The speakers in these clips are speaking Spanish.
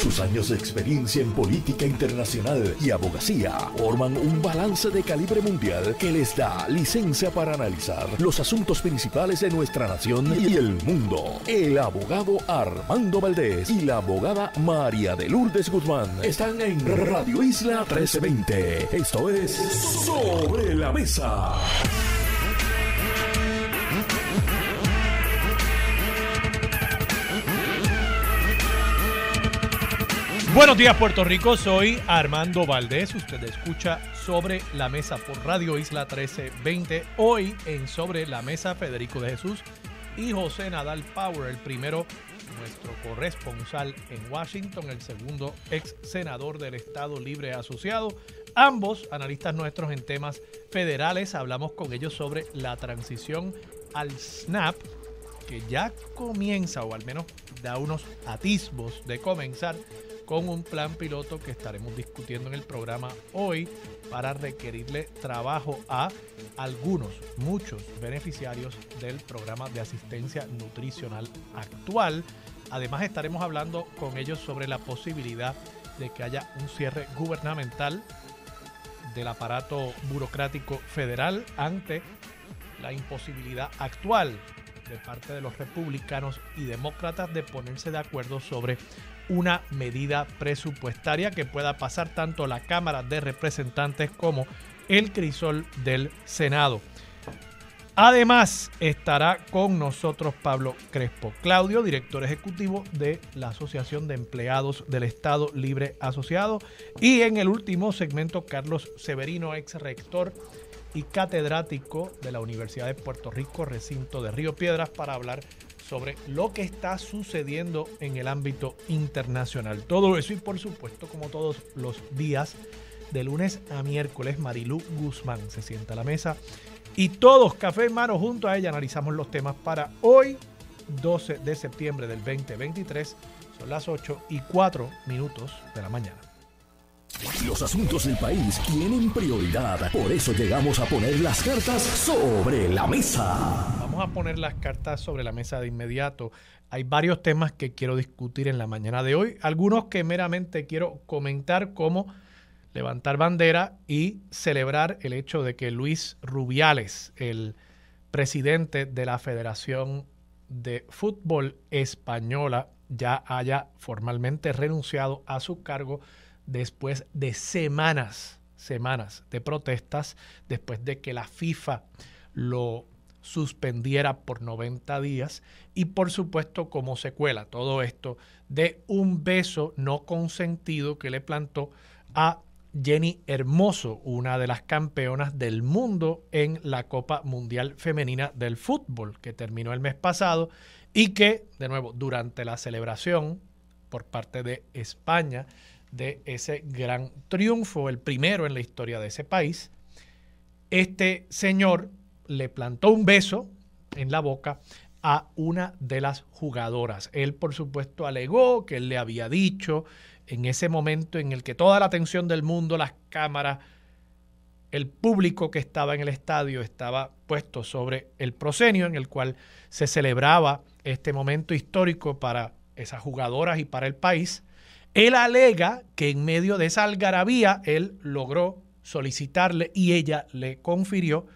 Sus años de experiencia en política internacional y abogacía forman un balance de calibre mundial que les da licencia para analizar los asuntos principales de nuestra nación y el mundo. El abogado Armando Valdés y la abogada María de Lourdes Guzmán están en Radio Isla 1320. Esto es Sobre la Mesa. Buenos días, Puerto Rico. Soy Armando Valdés. Usted escucha Sobre la Mesa por Radio Isla 1320. Hoy en Sobre la Mesa, Federico de Jesús y José Nadal Power. El primero, nuestro corresponsal en Washington. El segundo, ex senador del Estado Libre Asociado. Ambos analistas nuestros en temas federales. Hablamos con ellos sobre la transición al SNAP, que ya comienza, o al menos da unos atisbos de comenzar, con un plan piloto que estaremos discutiendo en el programa hoy para requerirle trabajo a muchos beneficiarios del programa de asistencia nutricional actual. Además, estaremos hablando con ellos sobre la posibilidad de que haya un cierre gubernamental del aparato burocrático federal ante la imposibilidad actual de parte de los republicanos y demócratas de ponerse de acuerdo sobre una medida presupuestaria que pueda pasar tanto la Cámara de Representantes como el crisol del Senado. Además, estará con nosotros Pablo Crespo Claudio, director ejecutivo de la Asociación de Empleados del Estado Libre Asociado. Y en el último segmento, Carlos Severino, ex rector y catedrático de la Universidad de Puerto Rico, recinto de Río Piedras, para hablar sobre lo que está sucediendo en el ámbito internacional. Todo eso y, por supuesto, como todos los días, de lunes a miércoles, Marilú Guzmán se sienta a la mesa y todos, café en mano, junto a ella analizamos los temas para hoy, 12 de septiembre del 2023. Son las 8:04 de la mañana. Los asuntos del país tienen prioridad, por eso llegamos a poner las cartas sobre la mesa. Vamos a poner las cartas sobre la mesa de inmediato. Hay varios temas que quiero discutir en la mañana de hoy, algunos que meramente quiero comentar, como levantar bandera y celebrar el hecho de que Luis Rubiales, el presidente de la Federación de Fútbol Española, ya haya formalmente renunciado a su cargo después de semanas de protestas, después de que la FIFA lo suspendiera por 90 días y, por supuesto, como secuela todo esto de un beso no consentido que le plantó a Jenny Hermoso, una de las campeonas del mundo en la Copa Mundial Femenina del Fútbol, que terminó el mes pasado y que, de nuevo, durante la celebración por parte de España de ese gran triunfo, el primero en la historia de ese país, este señor le plantó un beso en la boca a una de las jugadoras. Él, por supuesto, alegó que él le había dicho en ese momento en el que toda la atención del mundo, las cámaras, el público que estaba en el estadio estaba puesto sobre el proscenio en el cual se celebraba este momento histórico para esas jugadoras y para el país. Él alega que en medio de esa algarabía él logró solicitarle y ella le confirió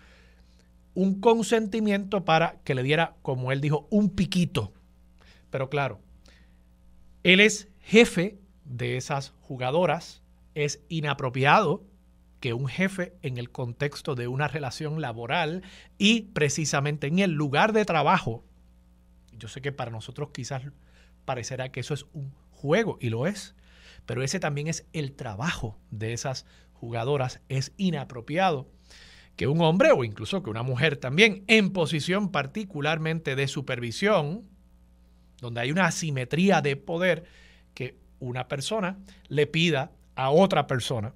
un consentimiento para que le diera, como él dijo, un piquito. Pero claro, él es jefe de esas jugadoras. Es inapropiado que un jefe, en el contexto de una relación laboral y precisamente en el lugar de trabajo, yo sé que para nosotros quizás parecerá que eso es un juego, y lo es, pero ese también es el trabajo de esas jugadoras. Es inapropiado que un hombre, o incluso que una mujer también, en posición particularmente de supervisión, donde hay una asimetría de poder, que una persona le pida a otra persona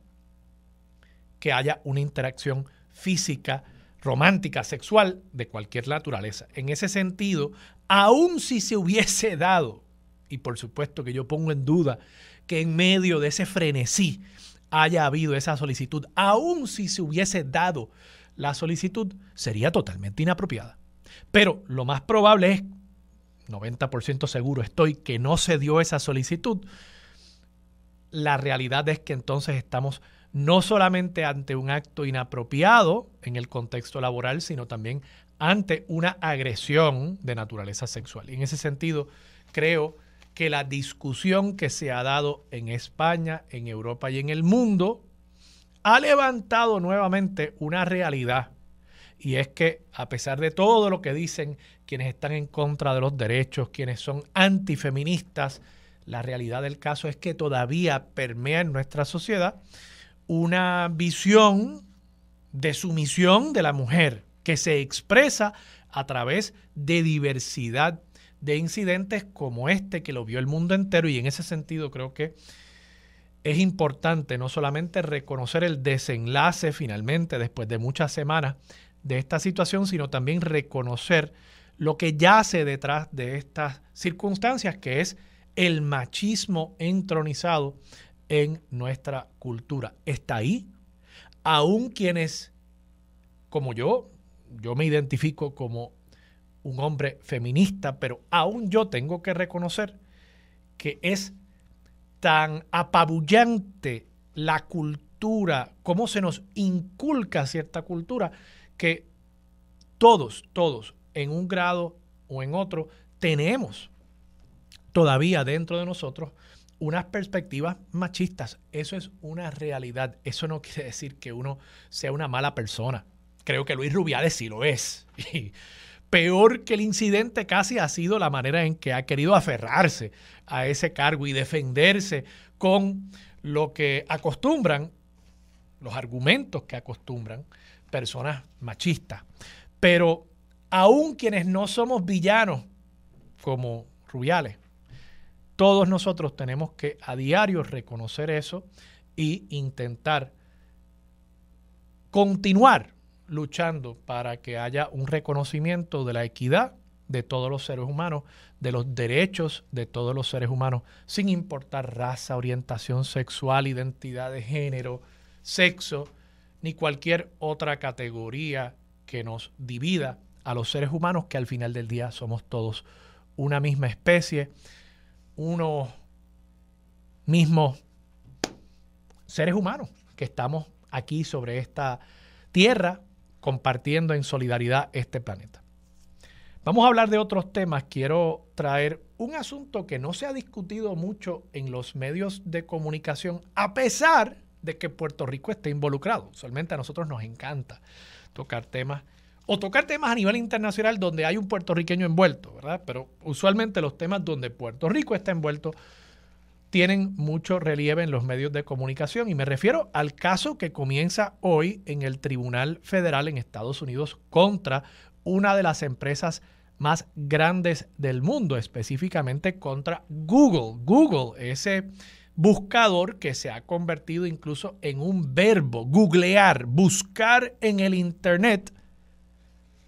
que haya una interacción física, romántica, sexual, de cualquier naturaleza. En ese sentido, aun si se hubiese dado, y por supuesto que yo pongo en duda que en medio de ese frenesí haya habido esa solicitud, aun si se hubiese dado la solicitud, sería totalmente inapropiada. Pero lo más probable es, 90% seguro estoy, que no se dio esa solicitud, la realidad es que entonces estamos no solamente ante un acto inapropiado en el contexto laboral, sino también ante una agresión de naturaleza sexual. Y en ese sentido, creo que la discusión que se ha dado en España, en Europa y en el mundo ha levantado nuevamente una realidad. Y es que a pesar de todo lo que dicen quienes están en contra de los derechos, quienes son antifeministas, la realidad del caso es que todavía permea en nuestra sociedad una visión de sumisión de la mujer que se expresa a través de diversidad de incidentes como este que lo vio el mundo entero. Y en ese sentido creo que es importante no solamente reconocer el desenlace finalmente después de muchas semanas de esta situación, sino también reconocer lo que yace detrás de estas circunstancias, que es el machismo entronizado en nuestra cultura. Está ahí. Aún quienes, como yo me identifico como un hombre feminista, pero aún yo tengo que reconocer que es tan apabullante la cultura, cómo se nos inculca cierta cultura, que todos, en un grado o en otro, tenemos todavía dentro de nosotros unas perspectivas machistas. Eso es una realidad. Eso no quiere decir que uno sea una mala persona. Creo que Luis Rubiales sí lo es. Y peor que el incidente casi ha sido la manera en que ha querido aferrarse a ese cargo y defenderse con lo que acostumbran, los argumentos que acostumbran personas machistas. Pero aún quienes no somos villanos como Rubiales, todos nosotros tenemos que a diario reconocer eso y intentar continuar luchando para que haya un reconocimiento de la equidad de todos los seres humanos, de los derechos de todos los seres humanos, sin importar raza, orientación sexual, identidad de género, sexo, ni cualquier otra categoría que nos divida a los seres humanos, que al final del día somos todos una misma especie, unos mismos seres humanos que estamos aquí sobre esta tierra compartiendo en solidaridad este planeta. Vamos a hablar de otros temas. Quiero traer un asunto que no se ha discutido mucho en los medios de comunicación, a pesar de que Puerto Rico esté involucrado. Usualmente a nosotros nos encanta tocar temas a nivel internacional donde hay un puertorriqueño envuelto, ¿verdad? Pero usualmente los temas donde Puerto Rico está envuelto tienen mucho relieve en los medios de comunicación, y me refiero al caso que comienza hoy en el Tribunal Federal en Estados Unidos contra una de las empresas más grandes del mundo, específicamente contra Google. Google, ese buscador que se ha convertido incluso en un verbo, googlear, buscar en el Internet.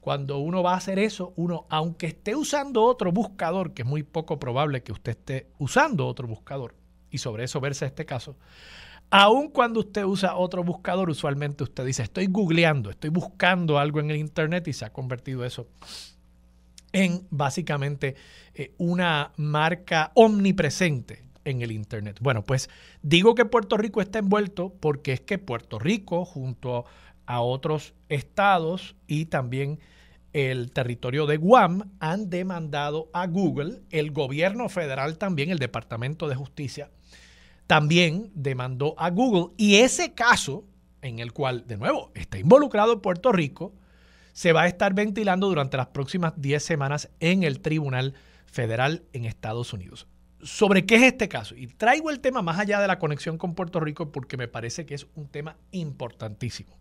Cuando uno va a hacer eso, uno, aunque esté usando otro buscador, que es muy poco probable que usted esté usando otro buscador, y sobre eso versa este caso, aun cuando usted usa otro buscador, usualmente usted dice, estoy googleando, estoy buscando algo en el Internet, y se ha convertido eso en básicamente una marca omnipresente en el Internet. Bueno, pues digo que Puerto Rico está envuelto porque es que Puerto Rico, junto a otros estados y también el territorio de Guam, han demandado a Google. El gobierno federal también, el Departamento de Justicia, también demandó a Google. Y ese caso, en el cual, de nuevo, está involucrado Puerto Rico, se va a estar ventilando durante las próximas 10 semanas en el Tribunal Federal en Estados Unidos. ¿Sobre qué es este caso? Y traigo el tema más allá de la conexión con Puerto Rico porque me parece que es un tema importantísimo.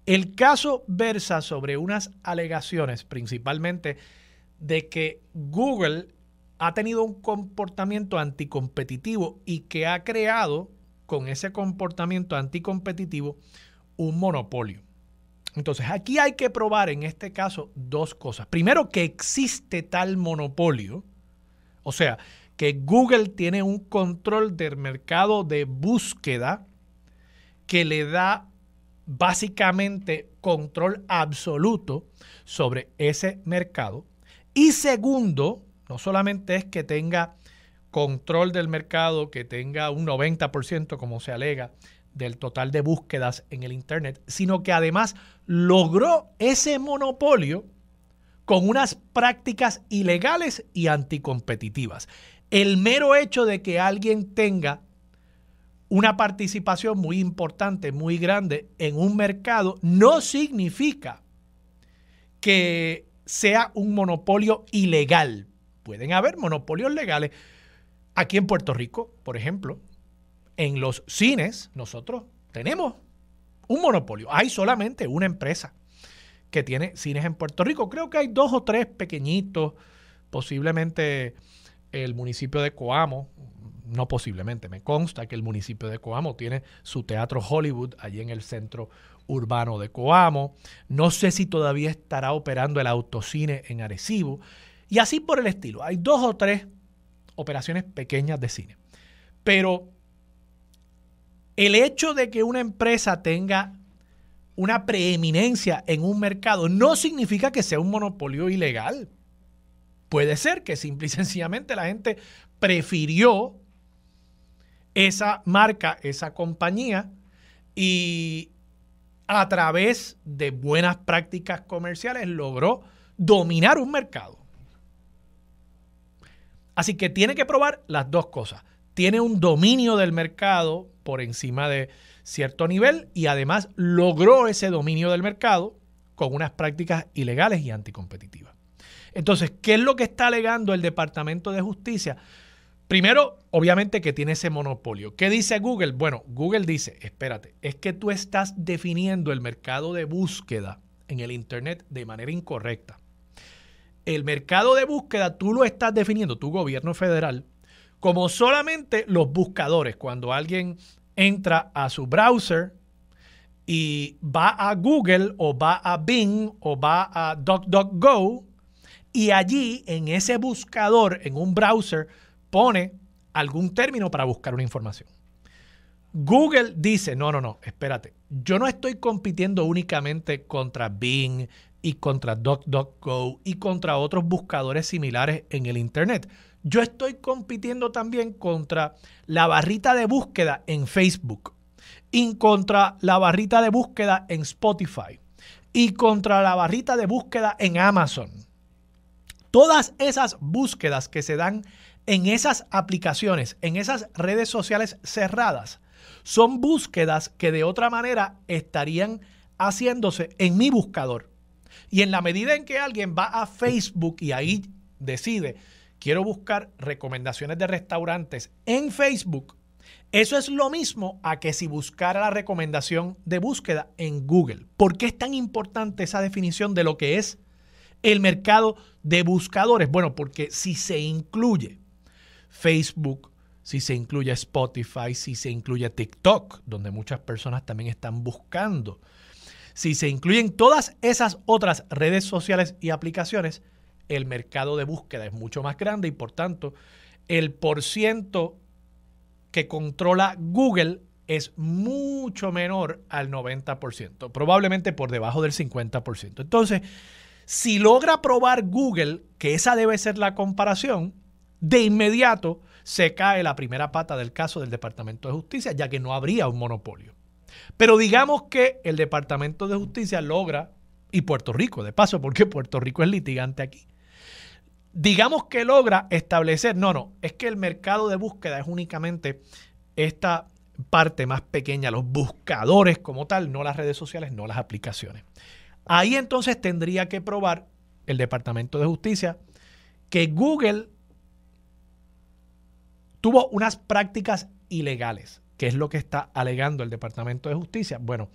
El caso versa sobre unas alegaciones principalmente de que Google ha tenido un comportamiento anticompetitivo y que ha creado con ese comportamiento anticompetitivo un monopolio. Entonces, aquí hay que probar en este caso dos cosas. Primero, que existe tal monopolio, o sea, que Google tiene un control del mercado de búsqueda que le da básicamente control absoluto sobre ese mercado. Y segundo, no solamente es que tenga control del mercado, que tenga un 90%, como se alega, del total de búsquedas en el Internet, sino que además logró ese monopolio con unas prácticas ilegales y anticompetitivas. El mero hecho de que alguien tenga una participación muy importante, muy grande en un mercado, no significa que sea un monopolio ilegal. Pueden haber monopolios legales. Aquí en Puerto Rico, por ejemplo, en los cines, nosotros tenemos un monopolio. Hay solamente una empresa que tiene cines en Puerto Rico. Creo que hay 2 o 3 pequeñitos, posiblemente el municipio de Coamo, no posiblemente, me consta que el municipio de Coamo tiene su Teatro Hollywood allí en el centro urbano de Coamo. No sé si todavía estará operando el Autocine en Arecibo. Y así por el estilo. Hay 2 o 3 operaciones pequeñas de cine. Pero el hecho de que una empresa tenga una preeminencia en un mercado no significa que sea un monopolio ilegal. Puede ser que simple y sencillamente la gente prefirió esa marca, esa compañía, y a través de buenas prácticas comerciales logró dominar un mercado. Así que tiene que probar las dos cosas. Tiene un dominio del mercado por encima de cierto nivel y además logró ese dominio del mercado con unas prácticas ilegales y anticompetitivas. Entonces, ¿qué es lo que está alegando el Departamento de Justicia? Primero, obviamente que tiene ese monopolio. ¿Qué dice Google? Bueno, Google dice, espérate, es que tú estás definiendo el mercado de búsqueda en el Internet de manera incorrecta. El mercado de búsqueda tú lo estás definiendo, tu gobierno federal, como solamente los buscadores. Cuando alguien entra a su browser y va a Google o va a Bing o va a DuckDuckGo y allí en ese buscador, en un browser, pone algún término para buscar una información. Google dice, no, espérate, yo no estoy compitiendo únicamente contra Bing y contra DuckDuckGo y contra otros buscadores similares en el Internet. Yo estoy compitiendo también contra la barrita de búsqueda en Facebook y contra la barrita de búsqueda en Spotify y contra la barrita de búsqueda en Amazon. Todas esas búsquedas que se dan en esas aplicaciones, en esas redes sociales cerradas, son búsquedas que de otra manera estarían haciéndose en mi buscador. Y en la medida en que alguien va a Facebook y ahí decide, quiero buscar recomendaciones de restaurantes en Facebook, eso es lo mismo a que si buscara la recomendación de búsqueda en Google. ¿Por qué es tan importante esa definición de lo que es el mercado de buscadores? Bueno, porque si se incluye Facebook, si se incluye Spotify, si se incluye TikTok, donde muchas personas también están buscando, si se incluyen todas esas otras redes sociales y aplicaciones, el mercado de búsqueda es mucho más grande y por tanto el porciento que controla Google es mucho menor al 90%, probablemente por debajo del 50%. Entonces, si logra probar Google que esa debe ser la comparación, de inmediato se cae la primera pata del caso del Departamento de Justicia, ya que no habría un monopolio. Pero digamos que el Departamento de Justicia logra, y Puerto Rico, de paso, porque Puerto Rico es litigante aquí, digamos que logra establecer, es que el mercado de búsqueda es únicamente esta parte más pequeña, los buscadores como tal, no las redes sociales, no las aplicaciones. Ahí entonces tendría que probar el Departamento de Justicia que Google tuvo unas prácticas ilegales. ¿Qué es lo que está alegando el Departamento de Justicia? Bueno,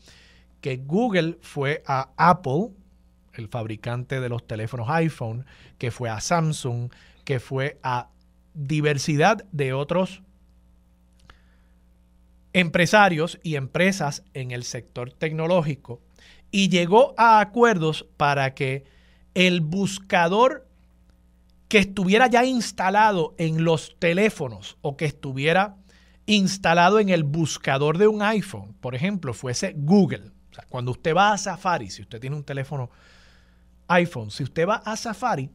que Google fue a Apple, el fabricante de los teléfonos iPhone, que fue a Samsung, que fue a diversidad de otros empresarios y empresas en el sector tecnológico y llegó a acuerdos para que el buscador que estuviera ya instalado en los teléfonos o que estuviera instalado en el buscador de un iPhone, por ejemplo, fuese Google. O sea, cuando usted va a Safari, si usted tiene un teléfono iPhone, si usted va a Safari,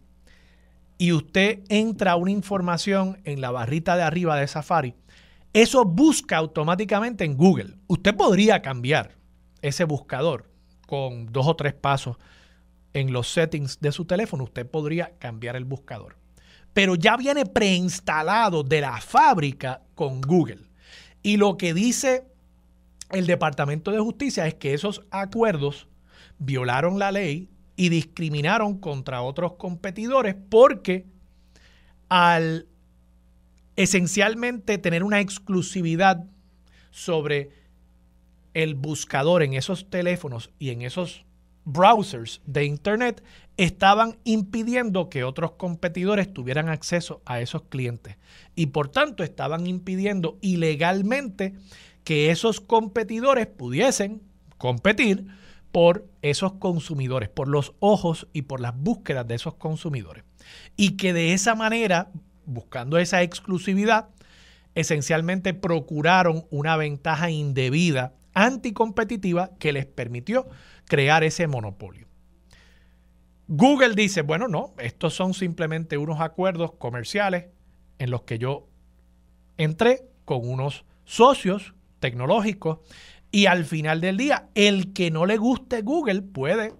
y usted entra a una información en la barrita de arriba de Safari, eso busca automáticamente en Google. Usted podría cambiar ese buscador con 2 o 3 pasos en los settings de su teléfono. Usted podría cambiar el buscador. Pero ya viene preinstalado de la fábrica con Google. Y lo que dice el Departamento de Justicia es que esos acuerdos violaron la ley y discriminaron contra otros competidores porque al esencialmente tener una exclusividad sobre el buscador en esos teléfonos y en esos browsers de Internet, estaban impidiendo que otros competidores tuvieran acceso a esos clientes. Y por tanto estaban impidiendo ilegalmente que esos competidores pudiesen competir por esos consumidores, por los ojos y por las búsquedas de esos consumidores. Y que de esa manera, buscando esa exclusividad, esencialmente procuraron una ventaja indebida, anticompetitiva, que les permitió crear ese monopolio. Google dice, bueno, no, estos son simplemente unos acuerdos comerciales en los que yo entré con unos socios tecnológicos y al final del día, el que no le guste Google puede,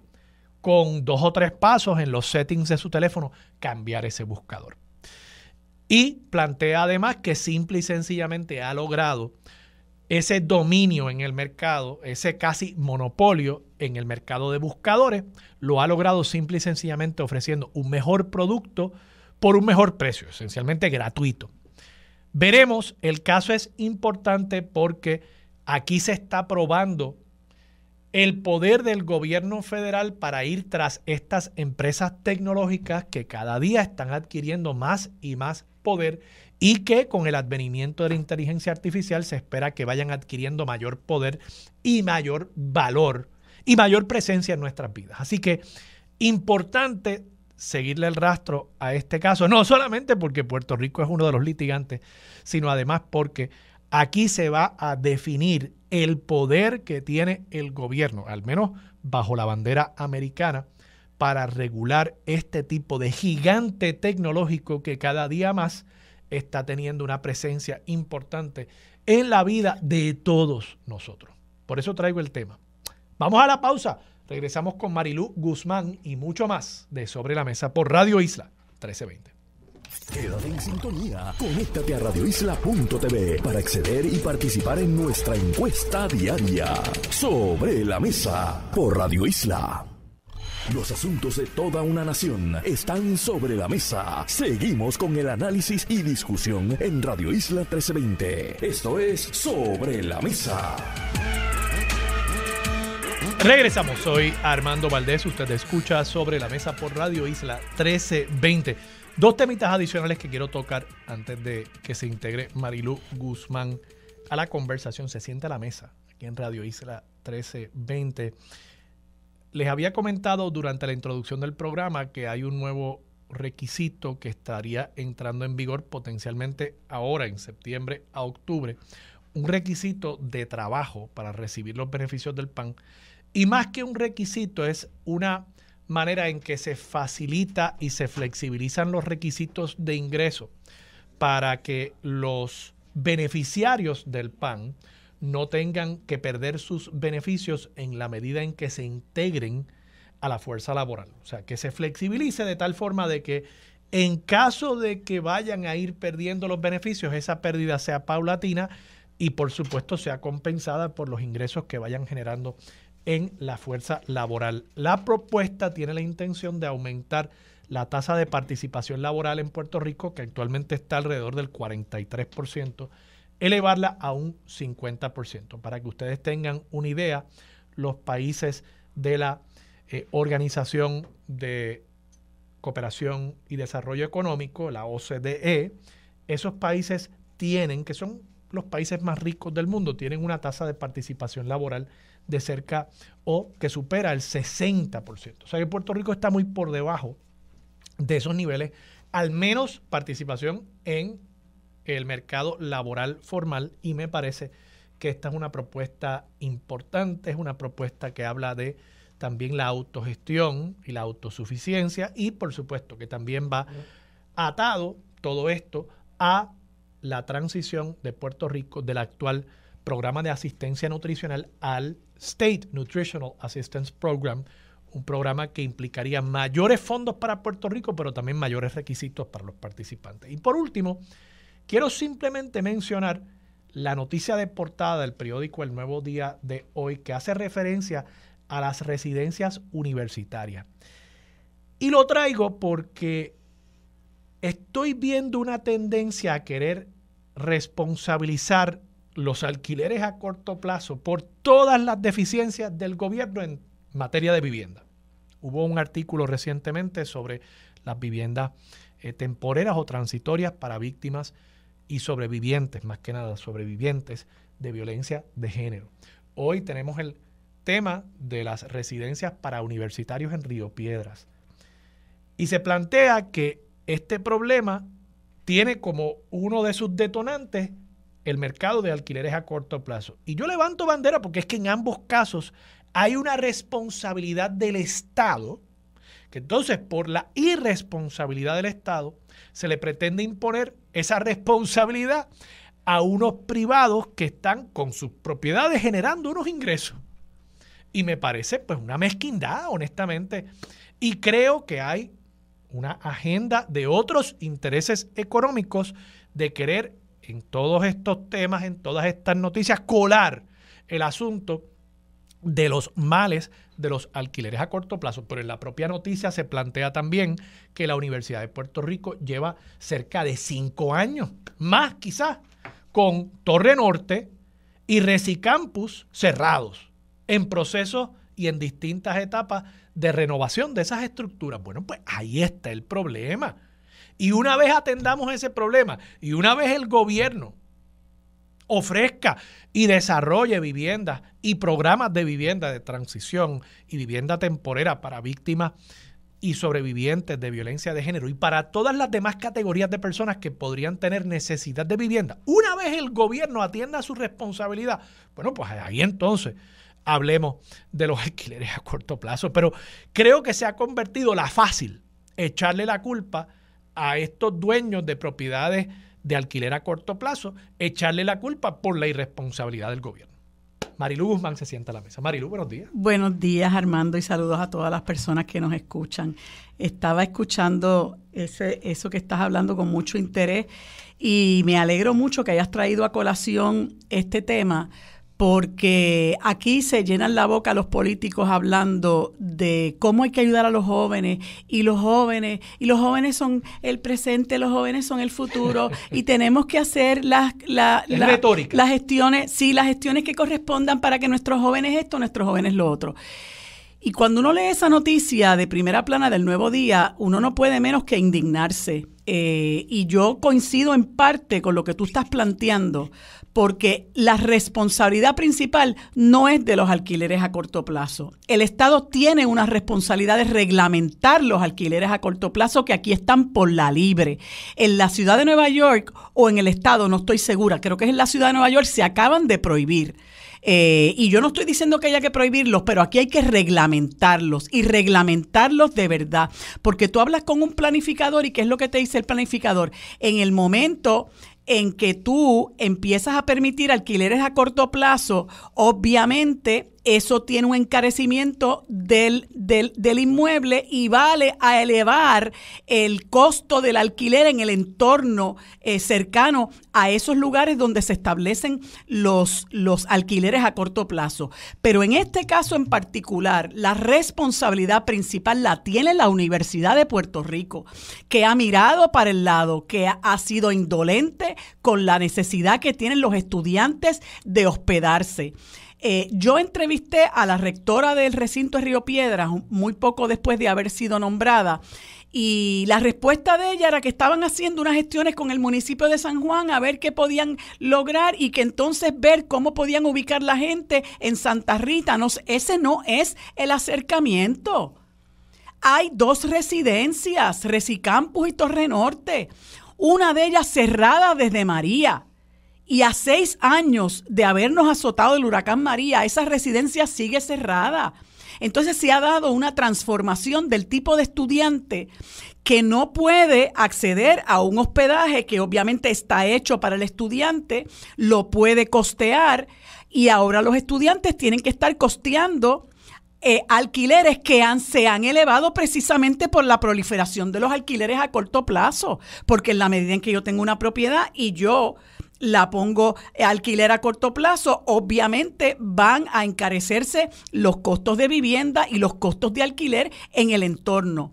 con 2 o 3 pasos en los settings de su teléfono, cambiar ese buscador. Y plantea además que simple y sencillamente ha logrado ese dominio en el mercado, ese casi monopolio en el mercado de buscadores, lo ha logrado simple y sencillamente ofreciendo un mejor producto por un mejor precio, esencialmente gratuito. Veremos, el caso es importante porque aquí se está probando el poder del gobierno federal para ir tras estas empresas tecnológicas que cada día están adquiriendo más y más poder y que con el advenimiento de la inteligencia artificial se espera que vayan adquiriendo mayor poder y mayor valor y mayor presencia en nuestras vidas. Así que importante seguirle el rastro a este caso, no solamente porque Puerto Rico es uno de los litigantes, sino además porque aquí se va a definir el poder que tiene el gobierno, al menos bajo la bandera americana, para regular este tipo de gigante tecnológico que cada día más está teniendo una presencia importante en la vida de todos nosotros. Por eso traigo el tema. Vamos a la pausa. Regresamos con Marilú Guzmán y mucho más de Sobre la Mesa por Radio Isla 1320. Quédate en sintonía. Conéctate a radioisla.tv para acceder y participar en nuestra encuesta diaria. Sobre la Mesa por Radio Isla. Los asuntos de toda una nación están sobre la mesa. Seguimos con el análisis y discusión en Radio Isla 1320. Esto es Sobre la Mesa. Regresamos, soy Armando Valdés, usted escucha Sobre la Mesa por Radio Isla 1320. 2 temitas adicionales que quiero tocar antes de que se integre Marilú Guzmán a la conversación. Se siente a la mesa aquí en Radio Isla 1320. Les había comentado durante la introducción del programa que hay un nuevo requisito que estaría entrando en vigor potencialmente ahora en septiembre a octubre. Un requisito de trabajo para recibir los beneficios del PAN. Y más que un requisito, es una manera en que se facilita y se flexibilizan los requisitos de ingreso para que los beneficiarios del PAN no tengan que perder sus beneficios en la medida en que se integren a la fuerza laboral. O sea, que se flexibilice de tal forma de que en caso de que vayan a ir perdiendo los beneficios, esa pérdida sea paulatina y por supuesto sea compensada por los ingresos que vayan generando en la fuerza laboral. La propuesta tiene la intención de aumentar la tasa de participación laboral en Puerto Rico, que actualmente está alrededor del 43%, elevarla a un 50%. Para que ustedes tengan una idea, los países de la Organización de Cooperación y Desarrollo Económico, la OCDE, esos países tienen, que son los países más ricos del mundo, tienen una tasa de participación laboral de cerca o que supera el 60%. O sea que Puerto Rico está muy por debajo de esos niveles, al menos participación en el mercado laboral formal, y me parece que esta es una propuesta importante, es una propuesta que habla de también la autogestión y la autosuficiencia y por supuesto que también va atado todo esto a la transición de Puerto Rico del actual programa de asistencia nutricional al State Nutritional Assistance Program, un programa que implicaría mayores fondos para Puerto Rico, pero también mayores requisitos para los participantes. Y por último, quiero simplemente mencionar la noticia de portada del periódico El Nuevo Día de hoy, que hace referencia a las residencias universitarias. Y lo traigo porque estoy viendo una tendencia a querer responsabilizar los alquileres a corto plazo por todas las deficiencias del gobierno en materia de vivienda. Hubo un artículo recientemente sobre las viviendas temporeras o transitorias para víctimas y sobrevivientes, más que nada sobrevivientes de violencia de género. Hoy tenemos el tema de las residencias para universitarios en Río Piedras. Y se plantea que este problema tiene como uno de sus detonantes el mercado de alquileres a corto plazo. Y yo levanto bandera porque es que en ambos casos hay una responsabilidad del Estado, que entonces por la irresponsabilidad del Estado se le pretende imponer esa responsabilidad a unos privados que están con sus propiedades generando unos ingresos. Y me parece pues una mezquindad, honestamente. Y creo que hay una agenda de otros intereses económicos de querer en todos estos temas, en todas estas noticias, colar el asunto de los males de los alquileres a corto plazo. Pero en la propia noticia se plantea también que la Universidad de Puerto Rico lleva cerca de 5 años, más quizás, con Torre Norte y Resicampus cerrados, en procesos y en distintas etapas de renovación de esas estructuras. Bueno, pues ahí está el problema. Y una vez atendamos ese problema y una vez el gobierno ofrezca y desarrolle viviendas y programas de vivienda de transición y vivienda temporera para víctimas y sobrevivientes de violencia de género y para todas las demás categorías de personas que podrían tener necesidad de vivienda, una vez el gobierno atienda su responsabilidad, bueno, pues ahí entonces hablemos de los alquileres a corto plazo. Pero creo que se ha convertido la fácil echarle la culpa a estos dueños de propiedades de alquiler a corto plazo, echarle la culpa por la irresponsabilidad del gobierno. Marilu Guzmán se sienta a la mesa. Marilu, buenos días. Buenos días, Armando, y saludos a todas las personas que nos escuchan. Estaba escuchando eso que estás hablando con mucho interés y me alegro mucho que hayas traído a colación este tema, porque aquí se llenan la boca los políticos hablando de cómo hay que ayudar a los jóvenes y los jóvenes son el presente, los jóvenes son el futuro y tenemos que hacer las gestiones, sí, las gestiones que correspondan para que nuestros jóvenes esto, nuestros jóvenes lo otro. Y cuando uno lee esa noticia de primera plana del Nuevo Día, uno no puede menos que indignarse. Y yo coincido en parte con lo que tú estás planteando, porque la responsabilidad principal no es de los alquileres a corto plazo. El Estado tiene una responsabilidad de reglamentar los alquileres a corto plazo que aquí están por la libre. En la ciudad de Nueva York o en el Estado, no estoy segura, creo que es en la ciudad de Nueva York, se acaban de prohibir. Y yo no estoy diciendo que haya que prohibirlos, pero aquí hay que reglamentarlos y reglamentarlos de verdad. Porque tú hablas con un planificador y ¿qué es lo que te dice el planificador? En el momento en que tú empiezas a permitir alquileres a corto plazo, obviamente eso tiene un encarecimiento del inmueble y vale a elevar el costo del alquiler en el entorno cercano a esos lugares donde se establecen los alquileres a corto plazo. Pero en este caso en particular, la responsabilidad principal la tiene la Universidad de Puerto Rico, que ha mirado para el lado, que ha sido indolente con la necesidad que tienen los estudiantes de hospedarse. Yo entrevisté a la rectora del recinto de Río Piedras muy poco después de haber sido nombrada y la respuesta de ella era que estaban haciendo unas gestiones con el municipio de San Juan a ver qué podían lograr y que entonces ver cómo podían ubicar la gente en Santa Rita. No, ese no es el acercamiento. Hay 2 residencias, Resicampus y Torre Norte, una de ellas cerrada desde María. Y a 6 años de habernos azotado el huracán María, esa residencia sigue cerrada. Entonces se ha dado una transformación del tipo de estudiante que no puede acceder a un hospedaje que obviamente está hecho para el estudiante, lo puede costear, y ahora los estudiantes tienen que estar costeando alquileres que se han elevado precisamente por la proliferación de los alquileres a corto plazo, porque en la medida en que yo tengo una propiedad y yo la pongo alquiler a corto plazo, obviamente van a encarecerse los costos de vivienda y los costos de alquiler en el entorno.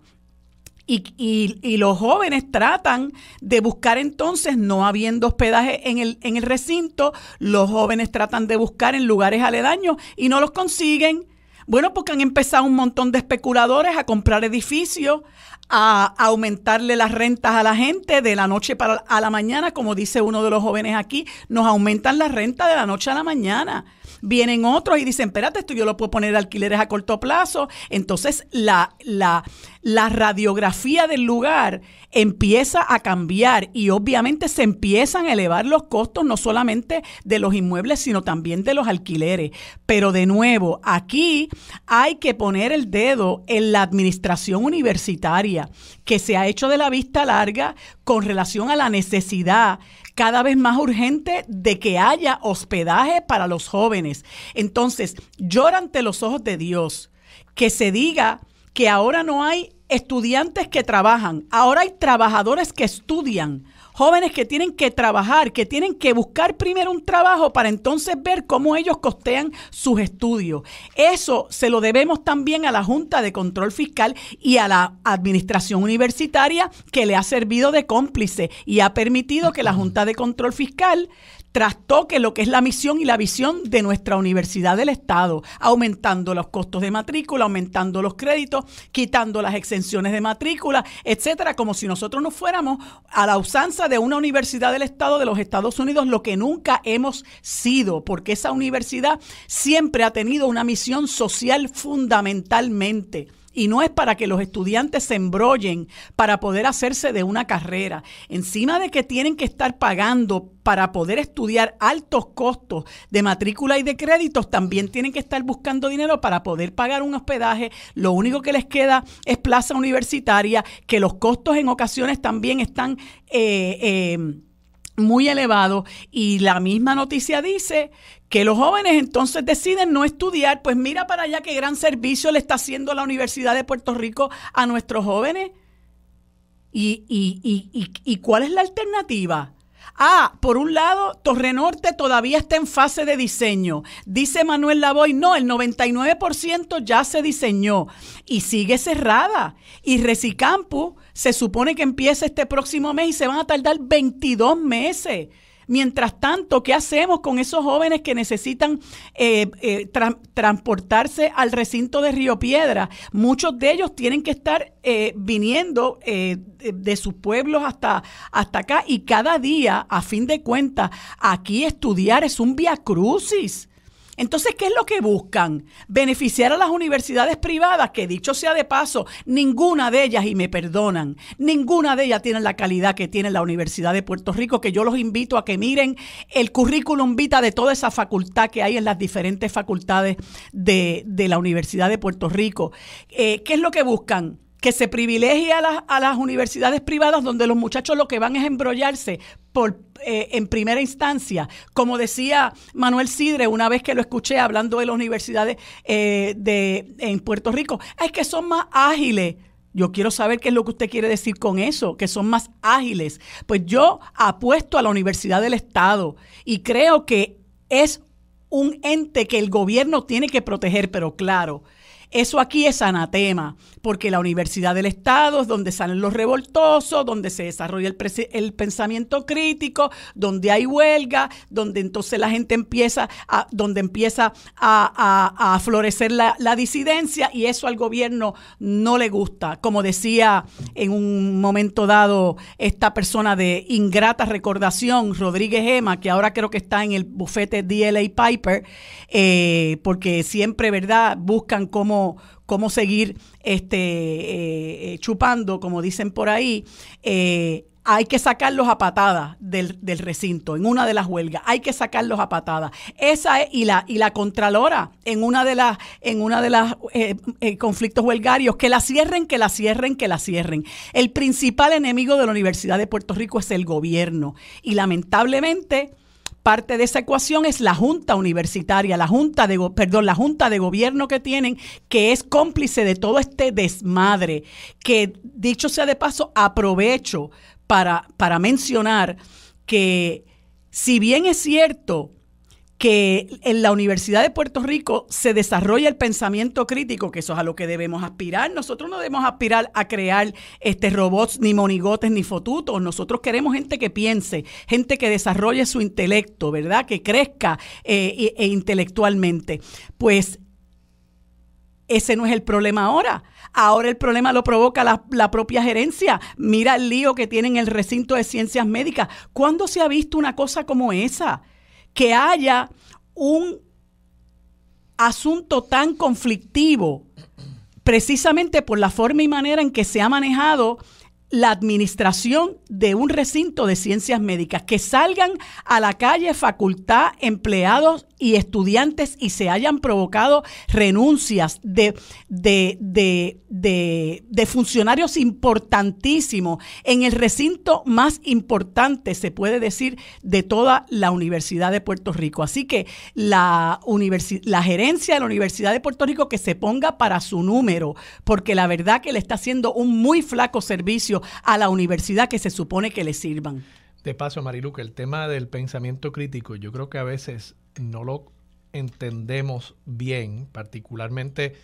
Y los jóvenes tratan de buscar entonces, no habiendo hospedaje en el recinto, los jóvenes tratan de buscar en lugares aledaños y no los consiguen. Bueno, porque han empezado un montón de especuladores a comprar edificios, a aumentarle las rentas a la gente de la noche a la mañana, como dice uno de los jóvenes aquí, nos aumentan la renta de la noche a la mañana. Vienen otros y dicen, espérate, esto yo lo puedo poner alquileres a corto plazo. Entonces la radiografía del lugar empieza a cambiar y obviamente se empiezan a elevar los costos no solamente de los inmuebles, sino también de los alquileres. Pero de nuevo, aquí hay que poner el dedo en la administración universitaria, que se ha hecho de la vista larga con relación a la necesidad cada vez más urgente de que haya hospedaje para los jóvenes. Entonces, llora ante los ojos de Dios que se diga que ahora no hay estudiantes que trabajan, ahora hay trabajadores que estudian, jóvenes que tienen que trabajar, que tienen que buscar primero un trabajo para entonces ver cómo ellos costean sus estudios. Eso se lo debemos también a la Junta de Control Fiscal y a la administración universitaria, que le ha servido de cómplice y ha permitido que la Junta de Control Fiscal trastoque lo que es la misión y la visión de nuestra Universidad del Estado, aumentando los costos de matrícula, aumentando los créditos, quitando las exenciones de matrícula, etcétera, como si nosotros no fuéramos a la usanza de una Universidad del Estado de los Estados Unidos, lo que nunca hemos sido, porque esa universidad siempre ha tenido una misión social fundamentalmente. Y no es para que los estudiantes se embrollen para poder hacerse de una carrera. Encima de que tienen que estar pagando para poder estudiar altos costos de matrícula y de créditos, también tienen que estar buscando dinero para poder pagar un hospedaje. Lo único que les queda es plaza universitaria, que los costos en ocasiones también están muy elevados. Y la misma noticia dice que los jóvenes entonces deciden no estudiar. Pues mira para allá qué gran servicio le está haciendo la Universidad de Puerto Rico a nuestros jóvenes. ¿Y cuál es la alternativa? Por un lado, Torre Norte todavía está en fase de diseño. Dice Manuel Lavoy, no, el 99% ya se diseñó y sigue cerrada. Y Recicampus se supone que empieza este próximo mes y se van a tardar 22 meses. Mientras tanto, ¿qué hacemos con esos jóvenes que necesitan transportarse al recinto de Río Piedra? Muchos de ellos tienen que estar viniendo de sus pueblos hasta acá, y cada día, a fin de cuentas, aquí estudiar es un viacrucis. Entonces, ¿qué es lo que buscan? Beneficiar a las universidades privadas, que dicho sea de paso, ninguna de ellas, y me perdonan, ninguna de ellas tiene la calidad que tiene la Universidad de Puerto Rico, que yo los invito a que miren el currículum vitae de toda esa facultad que hay en las diferentes facultades de la Universidad de Puerto Rico. ¿Qué es lo que buscan? Que se privilegie a las universidades privadas, donde los muchachos lo que van es embrollarse en primera instancia. Como decía Manuel Sidre una vez que lo escuché hablando de las universidades en Puerto Rico, es que son más ágiles. Yo quiero saber qué es lo que usted quiere decir con eso, que son más ágiles. Pues yo apuesto a la Universidad del Estado y creo que es un ente que el gobierno tiene que proteger, pero claro, eso aquí es anatema, porque la Universidad del Estado es donde salen los revoltosos, donde se desarrolla el pensamiento crítico, donde hay huelga, donde entonces la gente empieza a florecer la disidencia, y eso al gobierno no le gusta. Como decía en un momento dado esta persona de ingrata recordación, Rodríguez Gema, que ahora creo que está en el bufete DLA Piper, porque siempre, ¿verdad?, buscan cómo seguir chupando, como dicen por ahí. hay que sacarlos a patadas del recinto, en una de las huelgas, hay que sacarlos a patadas. Esa es, y la Contralora, en una de las conflictos huelgarios, que la cierren. El principal enemigo de la Universidad de Puerto Rico es el gobierno. Y lamentablemente, parte de esa ecuación es la Junta Universitaria, la Junta de Gobierno que tienen, que es cómplice de todo este desmadre, que, dicho sea de paso, aprovecho para mencionar que, si bien es cierto que en la Universidad de Puerto Rico se desarrolla el pensamiento crítico, que eso es a lo que debemos aspirar. Nosotros no debemos aspirar a crear robots, ni monigotes, ni fotutos. Nosotros queremos gente que piense, gente que desarrolle su intelecto, ¿verdad? Que crezca intelectualmente. Pues ese no es el problema ahora. Ahora el problema lo provoca la propia gerencia. Mira el lío que tienen el recinto de ciencias médicas. ¿Cuándo se ha visto una cosa como esa? Que haya un asunto tan conflictivo, precisamente por la forma y manera en que se ha manejado la administración de un recinto de ciencias médicas, que salgan a la calle facultad, empleados y estudiantes y se hayan provocado renuncias de funcionarios importantísimos en el recinto más importante, se puede decir, de toda la Universidad de Puerto Rico. Así que la gerencia de la Universidad de Puerto Rico, que se ponga para su número, porque la verdad que le está haciendo un muy flaco servicio a la universidad que se supone que le sirvan. De paso, Marilu, que el tema del pensamiento crítico, yo creo que a veces no lo entendemos bien, particularmente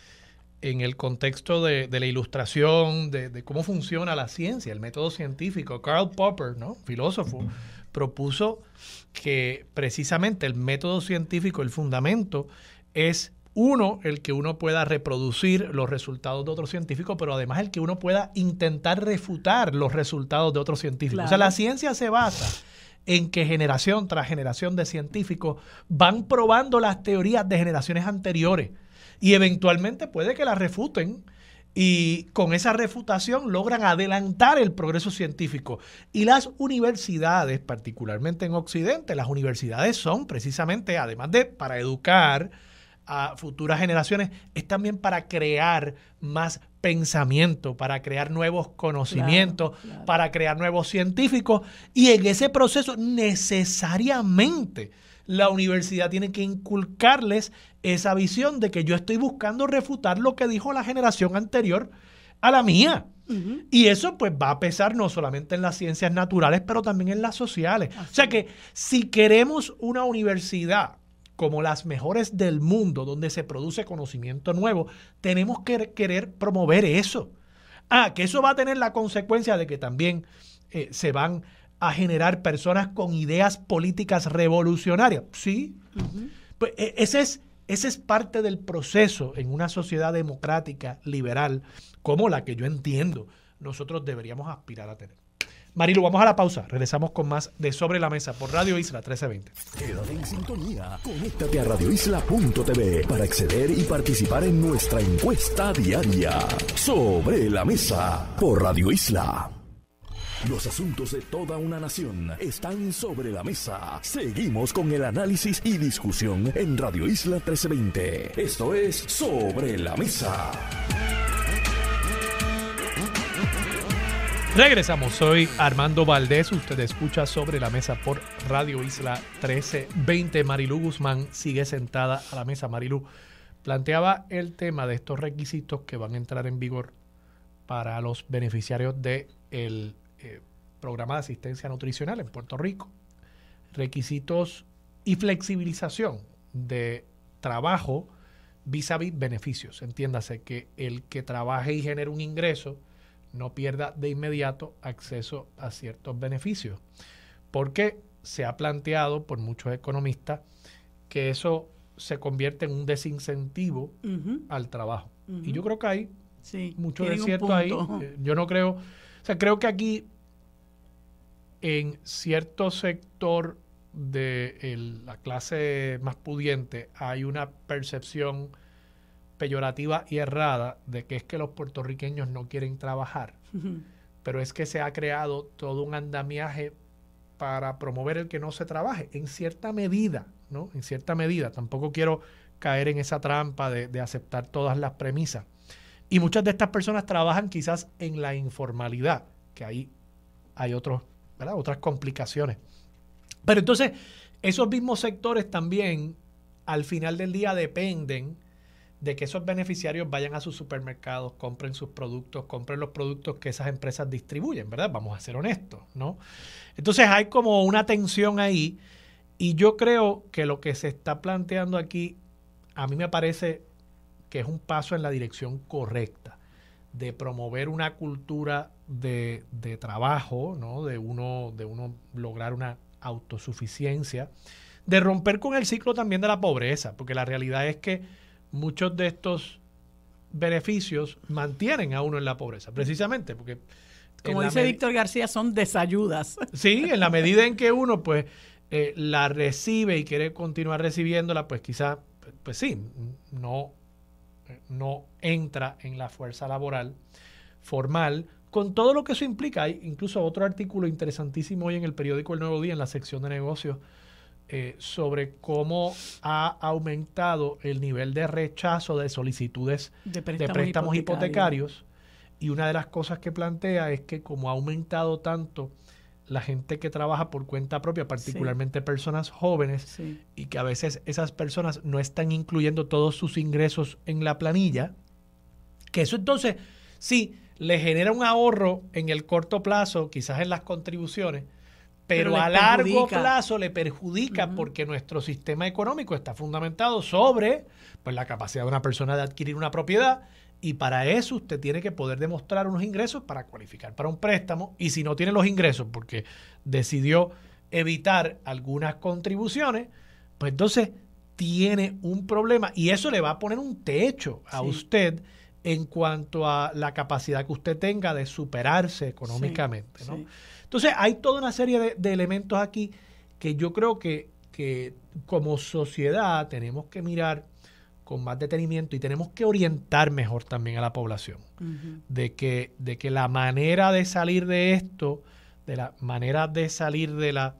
en el contexto de la ilustración, de cómo funciona la ciencia, el método científico. Karl Popper, ¿no?, filósofo, propuso que precisamente el método científico, el fundamento, es el que uno pueda reproducir los resultados de otros científicos, pero además el que uno pueda intentar refutar los resultados de otros científicos. Claro. O sea, la ciencia se basa en que generación tras generación de científicos van probando las teorías de generaciones anteriores y eventualmente puede que las refuten, y con esa refutación logran adelantar el progreso científico. Y las universidades, particularmente en Occidente, las universidades son precisamente, además de para educar a futuras generaciones, es también para crear más pensamiento, para crear nuevos conocimientos, claro. Para crear nuevos científicos, y en ese proceso necesariamente la universidad tiene que inculcarles esa visión de que yo estoy buscando refutar lo que dijo la generación anterior a la mía. Uh-huh. Y eso pues va a pesar no solamente en las ciencias naturales, pero también en las sociales. Así. O sea que si queremos una universidad como las mejores del mundo, donde se produce conocimiento nuevo, tenemos que querer promover eso. Que eso va a tener la consecuencia de que también se van a generar personas con ideas políticas revolucionarias. Sí, uh-huh. Pues ese es parte del proceso en una sociedad democrática, liberal, como la que yo entiendo nosotros deberíamos aspirar a tener. Marilu, vamos a la pausa. Regresamos con más de Sobre la Mesa por Radio Isla 1320. Quédate en sintonía. Conéctate a radioisla.tv para acceder y participar en nuestra encuesta diaria. Sobre la Mesa por Radio Isla. Los asuntos de toda una nación están sobre la mesa. Seguimos con el análisis y discusión en Radio Isla 1320. Esto es Sobre la Mesa. Regresamos, soy Armando Valdés, usted escucha Sobre la Mesa por Radio Isla 1320. Marilu Guzmán sigue sentada a la mesa. Marilu, planteaba el tema de estos requisitos que van a entrar en vigor para los beneficiarios del programa de asistencia nutricional en Puerto Rico. Requisitos y flexibilización de trabajo vis a vis beneficios. Entiéndase que el que trabaje y genere un ingreso no pierda de inmediato acceso a ciertos beneficios, porque se ha planteado por muchos economistas que eso se convierte en un desincentivo uh-huh. al trabajo. Uh-huh. Y yo creo que hay mucho de cierto ahí. Yo no creo, o sea, creo que aquí en cierto sector de la clase más pudiente hay una percepción peyorativa y errada de que es que los puertorriqueños no quieren trabajar. Uh-huh. pero es que se ha creado todo un andamiaje para promover el que no se trabaje, en cierta medida, ¿no? En cierta medida. Tampoco quiero caer en esa trampa de aceptar todas las premisas. Y muchas de estas personas trabajan quizás en la informalidad, que ahí hay otras complicaciones. Pero entonces, esos mismos sectores también, al final del día, dependen de que esos beneficiarios vayan a sus supermercados, compren sus productos, compren los productos que esas empresas distribuyen, ¿verdad? Vamos a ser honestos, ¿no? Entonces hay como una tensión ahí, y yo creo que lo que se está planteando aquí, a mí me parece que es un paso en la dirección correcta, de promover una cultura de trabajo, ¿no? De uno lograr una autosuficiencia, de romper con el ciclo también de la pobreza, porque la realidad es que muchos de estos beneficios mantienen a uno en la pobreza, precisamente porque... Como dice Víctor García, son desayudas. Sí, en la medida en que uno pues la recibe y quiere continuar recibiéndola, pues quizás, pues sí, no entra en la fuerza laboral formal, con todo lo que eso implica. Hay incluso otro artículo interesantísimo hoy en el periódico El Nuevo Día, en la sección de negocios, sobre cómo ha aumentado el nivel de rechazo de solicitudes de préstamos hipotecarios. Y una de las cosas que plantea es que como ha aumentado tanto la gente que trabaja por cuenta propia, particularmente personas jóvenes, y que a veces esas personas no están incluyendo todos sus ingresos en la planilla, que eso entonces sí le genera un ahorro en el corto plazo, quizás en las contribuciones, pero a largo plazo le perjudica porque nuestro sistema económico está fundamentado sobre pues, la capacidad de una persona de adquirir una propiedad, y para eso usted tiene que poder demostrar unos ingresos para cualificar para un préstamo, y si no tiene los ingresos porque decidió evitar algunas contribuciones, pues entonces tiene un problema, y eso le va a poner un techo a usted en cuanto a la capacidad que usted tenga de superarse económicamente, ¿no? Entonces hay toda una serie de elementos aquí que yo creo que como sociedad tenemos que mirar con más detenimiento, y tenemos que orientar mejor también a la población de que la manera de salir de esto, de la manera de salir de la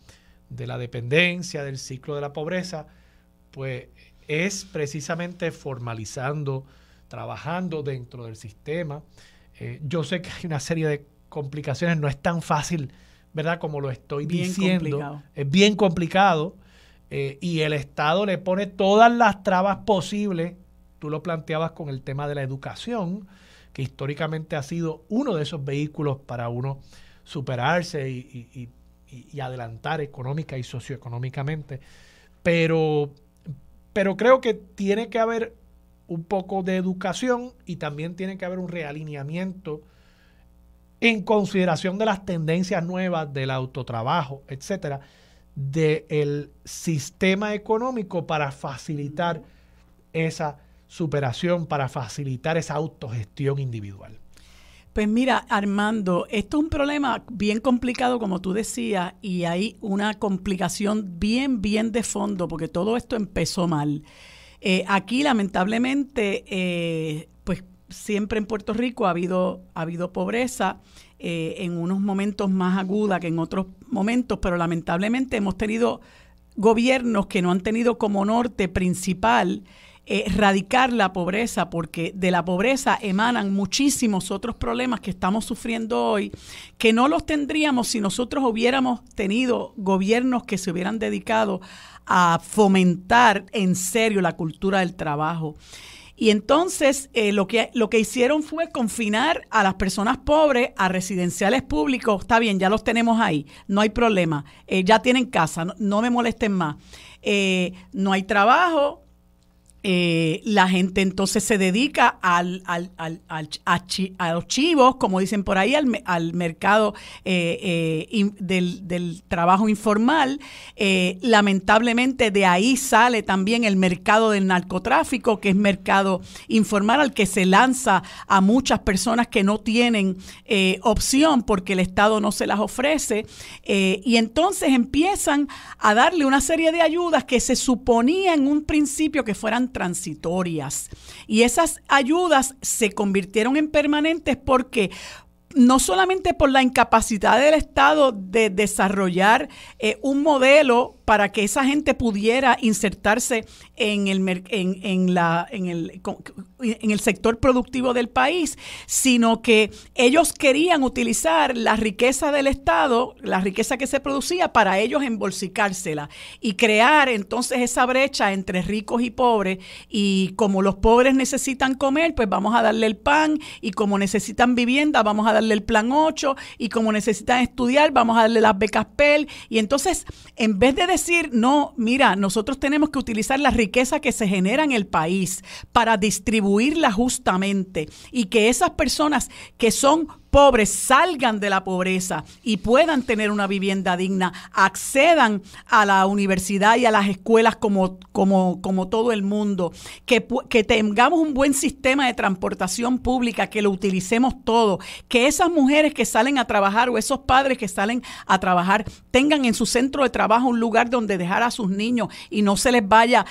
dependencia, del ciclo de la pobreza, pues es precisamente formalizando, trabajando dentro del sistema. Yo sé que hay una serie de complicaciones, no es tan fácil, ¿verdad? Como lo estoy diciendo. Complicado. Es bien complicado. Y el Estado le pone todas las trabas posibles. Tú lo planteabas con el tema de la educación, que históricamente ha sido uno de esos vehículos para uno superarse y adelantar económica y socioeconómicamente. Pero creo que tiene que haber un poco de educación, y también tiene que haber un realineamiento en consideración de las tendencias nuevas del autotrabajo, etcétera, del sistema económico para facilitar esa superación, para facilitar esa autogestión individual. Pues mira, Armando, esto es un problema bien complicado, como tú decías, y hay una complicación bien de fondo, porque todo esto empezó mal. Aquí, lamentablemente, pues siempre en Puerto Rico ha habido pobreza, en unos momentos más aguda que en otros momentos, pero lamentablemente hemos tenido gobiernos que no han tenido como norte principal erradicar la pobreza, porque de la pobreza emanan muchísimos otros problemas que estamos sufriendo hoy, que no los tendríamos si nosotros hubiéramos tenido gobiernos que se hubieran dedicado a fomentar en serio la cultura del trabajo. Y entonces lo que hicieron fue confinar a las personas pobres a residenciales públicos. Está bien, ya los tenemos ahí, no hay problema. Ya tienen casa, no me molesten más. No hay trabajo. La gente entonces se dedica a los chivos, como dicen por ahí, al mercado del trabajo informal. Lamentablemente de ahí sale también el mercado del narcotráfico, que es mercado informal al que se lanza a muchas personas que no tienen opción porque el Estado no se las ofrece, y entonces empiezan a darle una serie de ayudas que se suponía en un principio que fueran transitorias, y esas ayudas se convirtieron en permanentes. ¿Por qué? no solamente por la incapacidad del Estado de desarrollar un modelo para que esa gente pudiera insertarse en el sector productivo del país, sino que ellos querían utilizar la riqueza del Estado, la riqueza que se producía, para ellos embolsicársela y crear entonces esa brecha entre ricos y pobres. Y como los pobres necesitan comer, pues vamos a darle el pan, y como necesitan vivienda, vamos a darle el plan 8, y como necesitan estudiar, vamos a darle las becas Pell. Y entonces, en vez de decir, no, mira, nosotros tenemos que utilizar la riqueza que se genera en el país para distribuirla justamente, y que esas personas que son pobres salgan de la pobreza y puedan tener una vivienda digna, accedan a la universidad y a las escuelas como todo el mundo, que tengamos un buen sistema de transportación pública, que lo utilicemos todo, que esas mujeres que salen a trabajar o esos padres que salen a trabajar tengan en su centro de trabajo un lugar donde dejar a sus niños y no se les vaya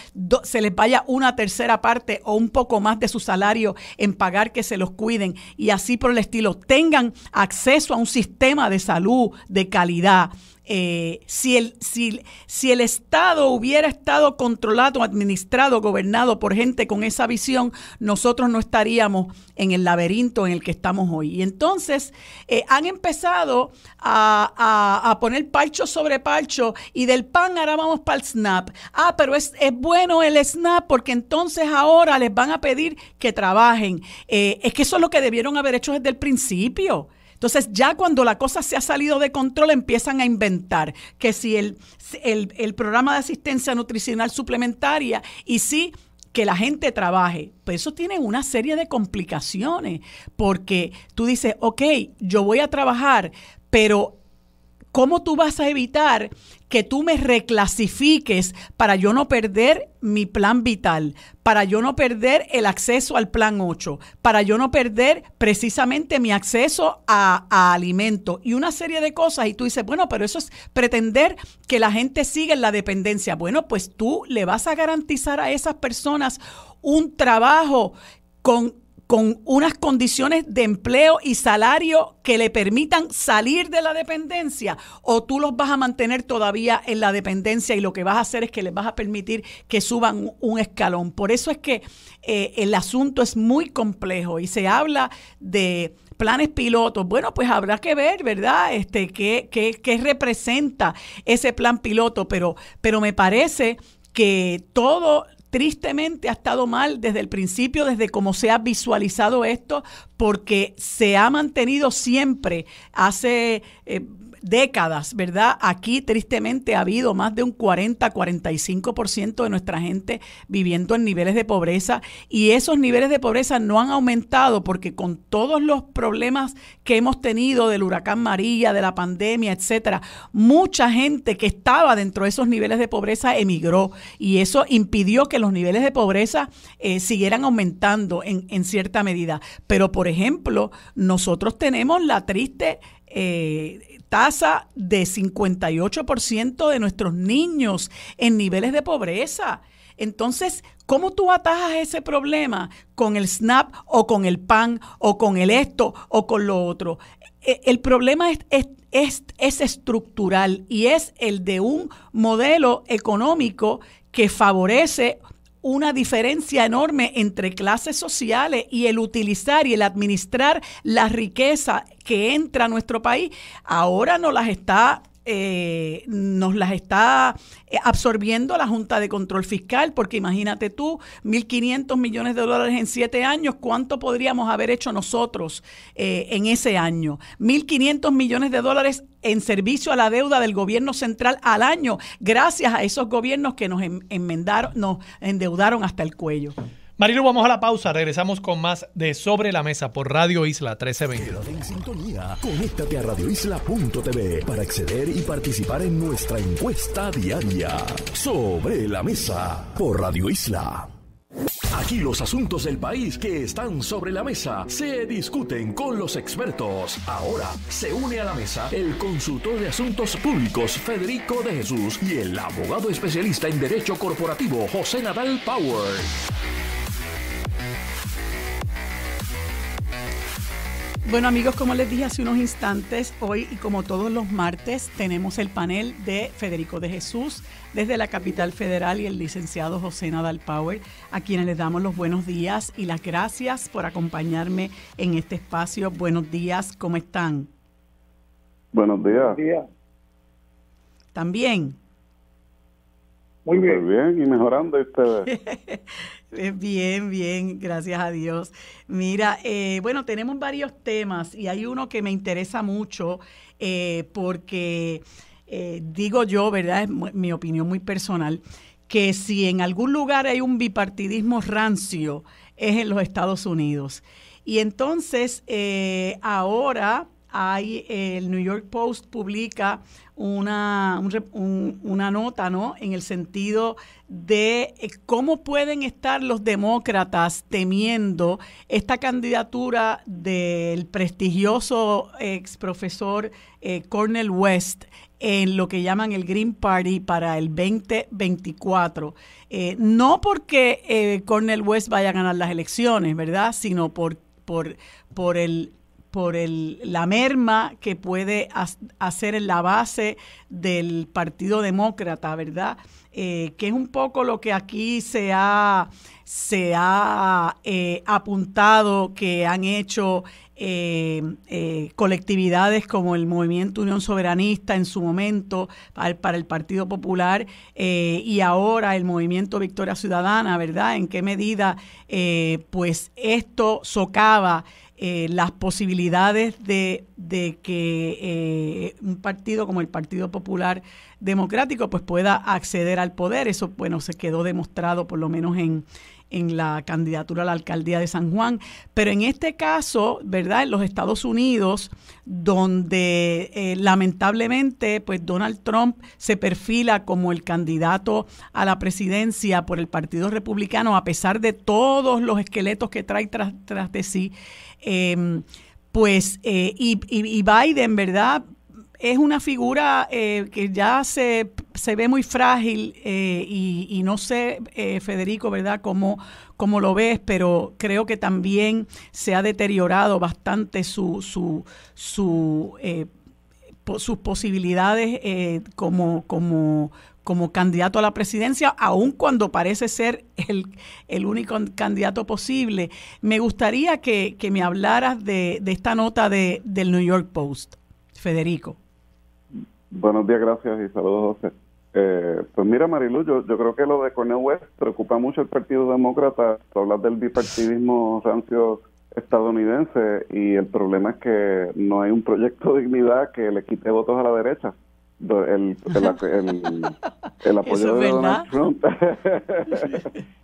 una tercera parte o un poco más de su salario en pagar que se los cuiden, y así por el estilo. Tengan acceso a un sistema de salud de calidad. Si el Estado hubiera estado controlado, administrado, gobernado por gente con esa visión, nosotros no estaríamos en el laberinto en el que estamos hoy. Y entonces han empezado a poner parcho sobre parcho, y del PAN ahora vamos para el SNAP. Pero es bueno el SNAP porque entonces ahora les van a pedir que trabajen. Es que eso es lo que debieron haber hecho desde el principio. Entonces, ya cuando la cosa se ha salido de control, empiezan a inventar que si el programa de asistencia nutricional suplementaria, y sí, que la gente trabaje. Pues eso tiene una serie de complicaciones, porque tú dices, ok, yo voy a trabajar, pero ¿cómo tú vas a evitar que tú me reclasifiques para yo no perder mi plan vital, para yo no perder el acceso al plan 8, para yo no perder precisamente mi acceso a alimentos y una serie de cosas? Y tú dices, bueno, pero eso es pretender que la gente siga en la dependencia. Bueno, pues tú le vas a garantizar a esas personas un trabajo con unas condiciones de empleo y salario que le permitan salir de la dependencia, o tú los vas a mantener todavía en la dependencia y lo que vas a hacer es que les vas a permitir que suban un escalón. Por eso es que el asunto es muy complejo y se habla de planes pilotos. Bueno, pues habrá que ver, ¿verdad? ¿Qué representa ese plan piloto? Pero me parece que todo tristemente ha estado mal desde el principio, desde cómo se ha visualizado esto, porque se ha mantenido siempre hace décadas, ¿verdad? Aquí tristemente ha habido más de un 40-45% de nuestra gente viviendo en niveles de pobreza, y esos niveles de pobreza no han aumentado porque con todos los problemas que hemos tenido del huracán María, de la pandemia, etcétera, mucha gente que estaba dentro de esos niveles de pobreza emigró, y eso impidió que los niveles de pobreza siguieran aumentando en cierta medida. Pero, por ejemplo, nosotros tenemos la triste tasa de 58% de nuestros niños en niveles de pobreza. Entonces, ¿cómo tú atajas ese problema con el SNAP o con el PAN o con el esto o con lo otro? El problema es estructural, y es el de un modelo económico que favorece una diferencia enorme entre clases sociales, y el utilizar y el administrar la riqueza que entra a nuestro país ahora nos las está absorbiendo la Junta de Control Fiscal, porque imagínate tú, 1.500 millones de dólares en 7 años, ¿cuánto podríamos haber hecho nosotros en ese año? 1.500 millones de dólares en servicio a la deuda del gobierno central al año, gracias a esos gobiernos que nos endeudaron hasta el cuello. Marilu, vamos a la pausa. Regresamos con más de Sobre la Mesa por Radio Isla 1320. Quédate en sintonía. Conéctate a radioisla.tv para acceder y participar en nuestra encuesta diaria. Sobre la Mesa por Radio Isla. Aquí los asuntos del país que están sobre la mesa se discuten con los expertos. Ahora se une a la mesa el consultor de asuntos públicos Federico de Jesús y el abogado especialista en derecho corporativo José Nadal Power. Bueno, amigos, como les dije hace unos instantes, hoy y como todos los martes tenemos el panel de Federico de Jesús desde la capital federal y el licenciado José Nadal Power, a quienes les damos los buenos días y las gracias por acompañarme en este espacio. Buenos días, ¿cómo están? Buenos días. Buenos días. ¿También? Muy bien. Muy bien, y mejorando ustedes. Bien, bien, gracias a Dios. Mira, bueno, tenemos varios temas y hay uno que me interesa mucho porque digo yo, ¿verdad? Es mi opinión muy personal, que si en algún lugar hay un bipartidismo rancio es en los Estados Unidos. Y entonces ahora el New York Post publica una nota, ¿no?, en el sentido de cómo pueden estar los demócratas temiendo esta candidatura del prestigioso ex profesor Cornel West en lo que llaman el Green Party para el 2024. No porque Cornel West vaya a ganar las elecciones, ¿verdad?, sino por la merma que puede hacer en la base del Partido Demócrata, ¿verdad? Que es un poco lo que aquí se ha apuntado que han hecho colectividades como el Movimiento Unión Soberanista en su momento para el Partido Popular y ahora el Movimiento Victoria Ciudadana, ¿verdad? En qué medida pues esto socava las posibilidades de que un partido como el Partido Popular Democrático pues pueda acceder al poder. Eso, bueno, se quedó demostrado por lo menos en la candidatura a la alcaldía de San Juan. Pero en este caso, ¿verdad?, en los Estados Unidos, donde lamentablemente pues Donald Trump se perfila como el candidato a la presidencia por el Partido Republicano, a pesar de todos los esqueletos que trae tras de sí, y Biden, ¿verdad?, es una figura que ya se ve muy frágil y no sé, Federico, ¿verdad?, cómo lo ves, pero creo que también se ha deteriorado bastante sus posibilidades como candidato a la presidencia, aun cuando parece ser el único candidato posible. Me gustaría que me hablaras de esta nota del New York Post, Federico. Buenos días, gracias y saludos, José. Pues mira, Marilu, yo creo que lo de Cornel West preocupa mucho al Partido Demócrata. Hablas del bipartidismo rancio estadounidense y el problema es que no hay un proyecto de dignidad que le quite votos a la derecha. El apoyo de Donald Trump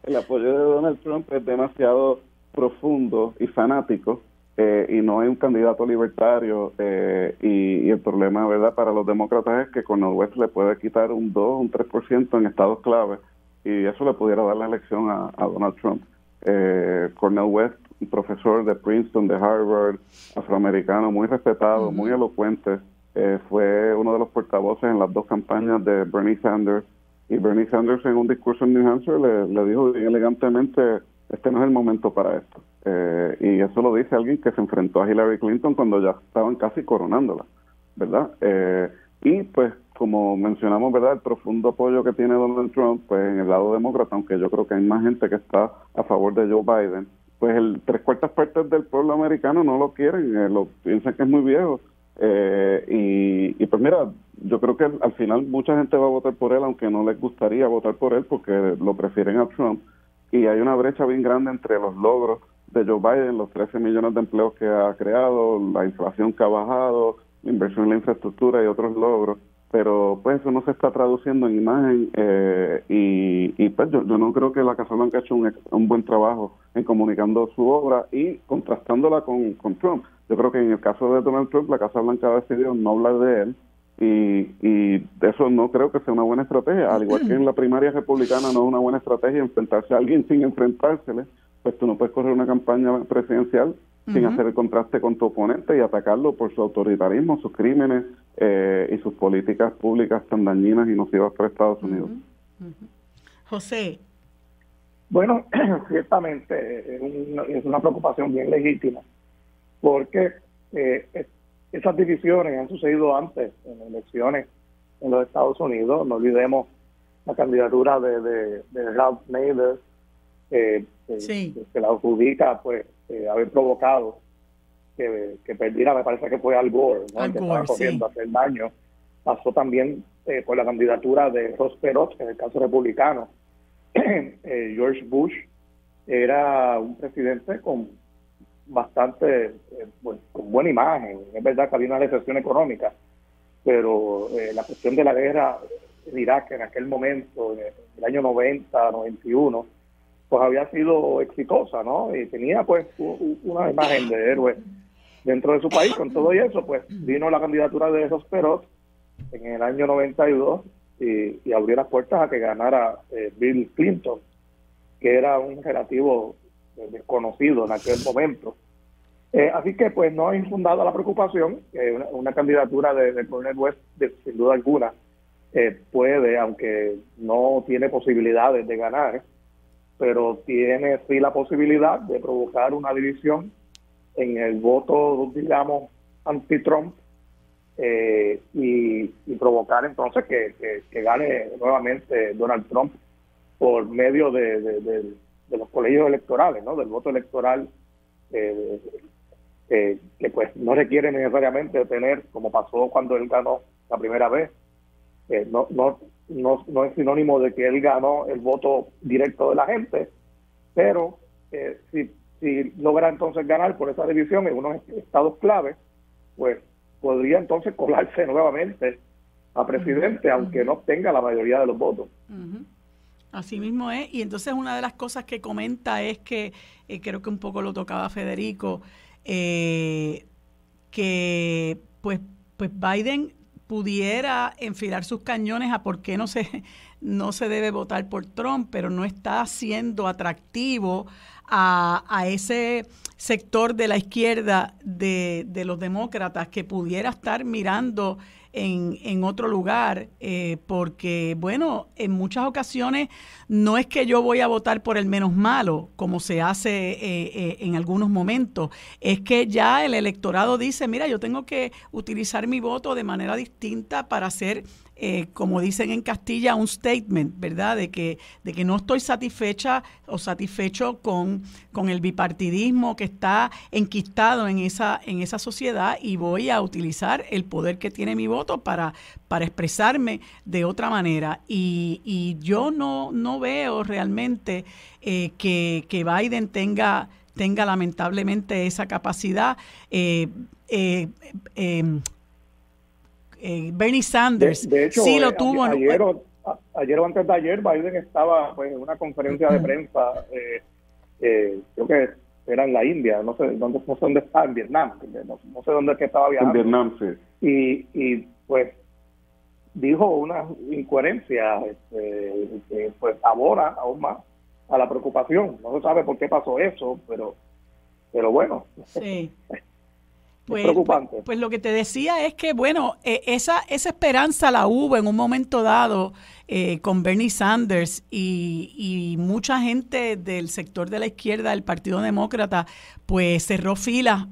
el apoyo de Donald Trump es demasiado profundo y fanático, y no hay un candidato libertario, y el problema, ¿verdad?, para los demócratas es que Cornel West le puede quitar un 2, un 3% en estados clave y eso le pudiera dar la elección a Donald Trump. Cornel West, un profesor de Princeton, de Harvard, afroamericano, muy respetado, muy elocuente, fue uno de los portavoces en las dos campañas de Bernie Sanders, y Bernie Sanders en un discurso en New Hampshire le dijo bien elegantemente: este no es el momento para esto. Y eso lo dice alguien que se enfrentó a Hillary Clinton cuando ya estaban casi coronándola, ¿verdad? Y pues, como mencionamos, ¿verdad?, el profundo apoyo que tiene Donald Trump, pues en el lado demócrata, aunque yo creo que hay más gente que está a favor de Joe Biden, pues 3/4 partes del pueblo americano no lo quieren, lo piensan que es muy viejo. Y pues mira, yo creo que al final mucha gente va a votar por él, aunque no les gustaría votar por él porque lo prefieren a Trump. Y hay una brecha bien grande entre los logros de Joe Biden, los 13 millones de empleos que ha creado, la inflación que ha bajado, la inversión en la infraestructura y otros logros, pero pues eso no se está traduciendo en imagen, y pues yo no creo que la Casa Blanca ha hecho un buen trabajo en comunicando su obra y contrastándola con Trump. Yo creo que en el caso de Donald Trump, la Casa Blanca ha decidido no hablar de él, y eso no creo que sea una buena estrategia. Al igual que en la primaria republicana no es una buena estrategia enfrentarse a alguien sin enfrentársele, pues tú no puedes correr una campaña presidencial sin hacer el contraste con tu oponente y atacarlo por su autoritarismo, sus crímenes y sus políticas públicas tan dañinas y nocivas para Estados Unidos. José. Bueno, ciertamente es una preocupación bien legítima, porque esas divisiones han sucedido antes en elecciones en los Estados Unidos. No olvidemos la candidatura de Ralph Nader, Sí. que la adjudica pues haber provocado que perdiera, me parece que fue Al Gore, ¿no? Al que Gore, estaba corriendo sí. a hacer daño. Pasó también por la candidatura de Ross Perot, en el caso republicano. George Bush era un presidente con bastante, con buena imagen. Es verdad que había una recesión económica, pero la cuestión de la guerra en Irak en aquel momento, en el año 90, 91, pues había sido exitosa, ¿no? Y tenía pues una imagen de héroe dentro de su país. Con todo y eso, pues vino la candidatura de Ross Perot en el año 92 y abrió las puertas a que ganara Bill Clinton, que era un relativo desconocido en aquel momento. Así que pues no es infundada la preocupación. Una candidatura de Cornel West, sin duda alguna, puede, aunque no tiene posibilidades de ganar, pero tiene sí la posibilidad de provocar una división en el voto, digamos, anti-Trump, y provocar entonces que gane nuevamente Donald Trump por medio de los colegios electorales, ¿no? Del voto electoral, que pues no requiere necesariamente tener, como pasó cuando él ganó la primera vez, no es sinónimo de que él ganó el voto directo de la gente, pero si logra entonces ganar por esa división en unos estados clave, pues podría entonces colarse nuevamente a presidente, aunque no obtenga la mayoría de los votos. Así mismo es. Y entonces una de las cosas que comenta es que, creo que un poco lo tocaba Federico, que pues Biden pudiera enfilar sus cañones a por qué no se debe votar por Trump, pero no está siendo atractivo a ese sector de la izquierda de los demócratas que pudiera estar mirando en otro lugar, porque, bueno, en muchas ocasiones no es que yo voy a votar por el menos malo, como se hace en algunos momentos, es que ya el electorado dice, mira, yo tengo que utilizar mi voto de manera distinta para hacer, como dicen en Castilla, un statement, ¿verdad? De que no estoy satisfecha o satisfecho con el bipartidismo que está enquistado en esa sociedad, y voy a utilizar el poder que tiene mi voto para expresarme de otra manera. Y yo no veo realmente que Biden tenga lamentablemente esa capacidad. Bernie Sanders de hecho, sí lo tuvo. Ayer o antes de ayer, Biden estaba pues en una conferencia de prensa, creo que era en la India, no sé dónde está, en Vietnam, no sé dónde es que estaba viajando. En Vietnam, sí. Y pues dijo una incoherencia que pues abona aún más a la preocupación. No se sabe por qué pasó eso, pero bueno. Sí. Pues, preocupante. Pues lo que te decía es que, bueno, esa esperanza la hubo en un momento dado con Bernie Sanders, y mucha gente del sector de la izquierda del Partido Demócrata pues cerró filas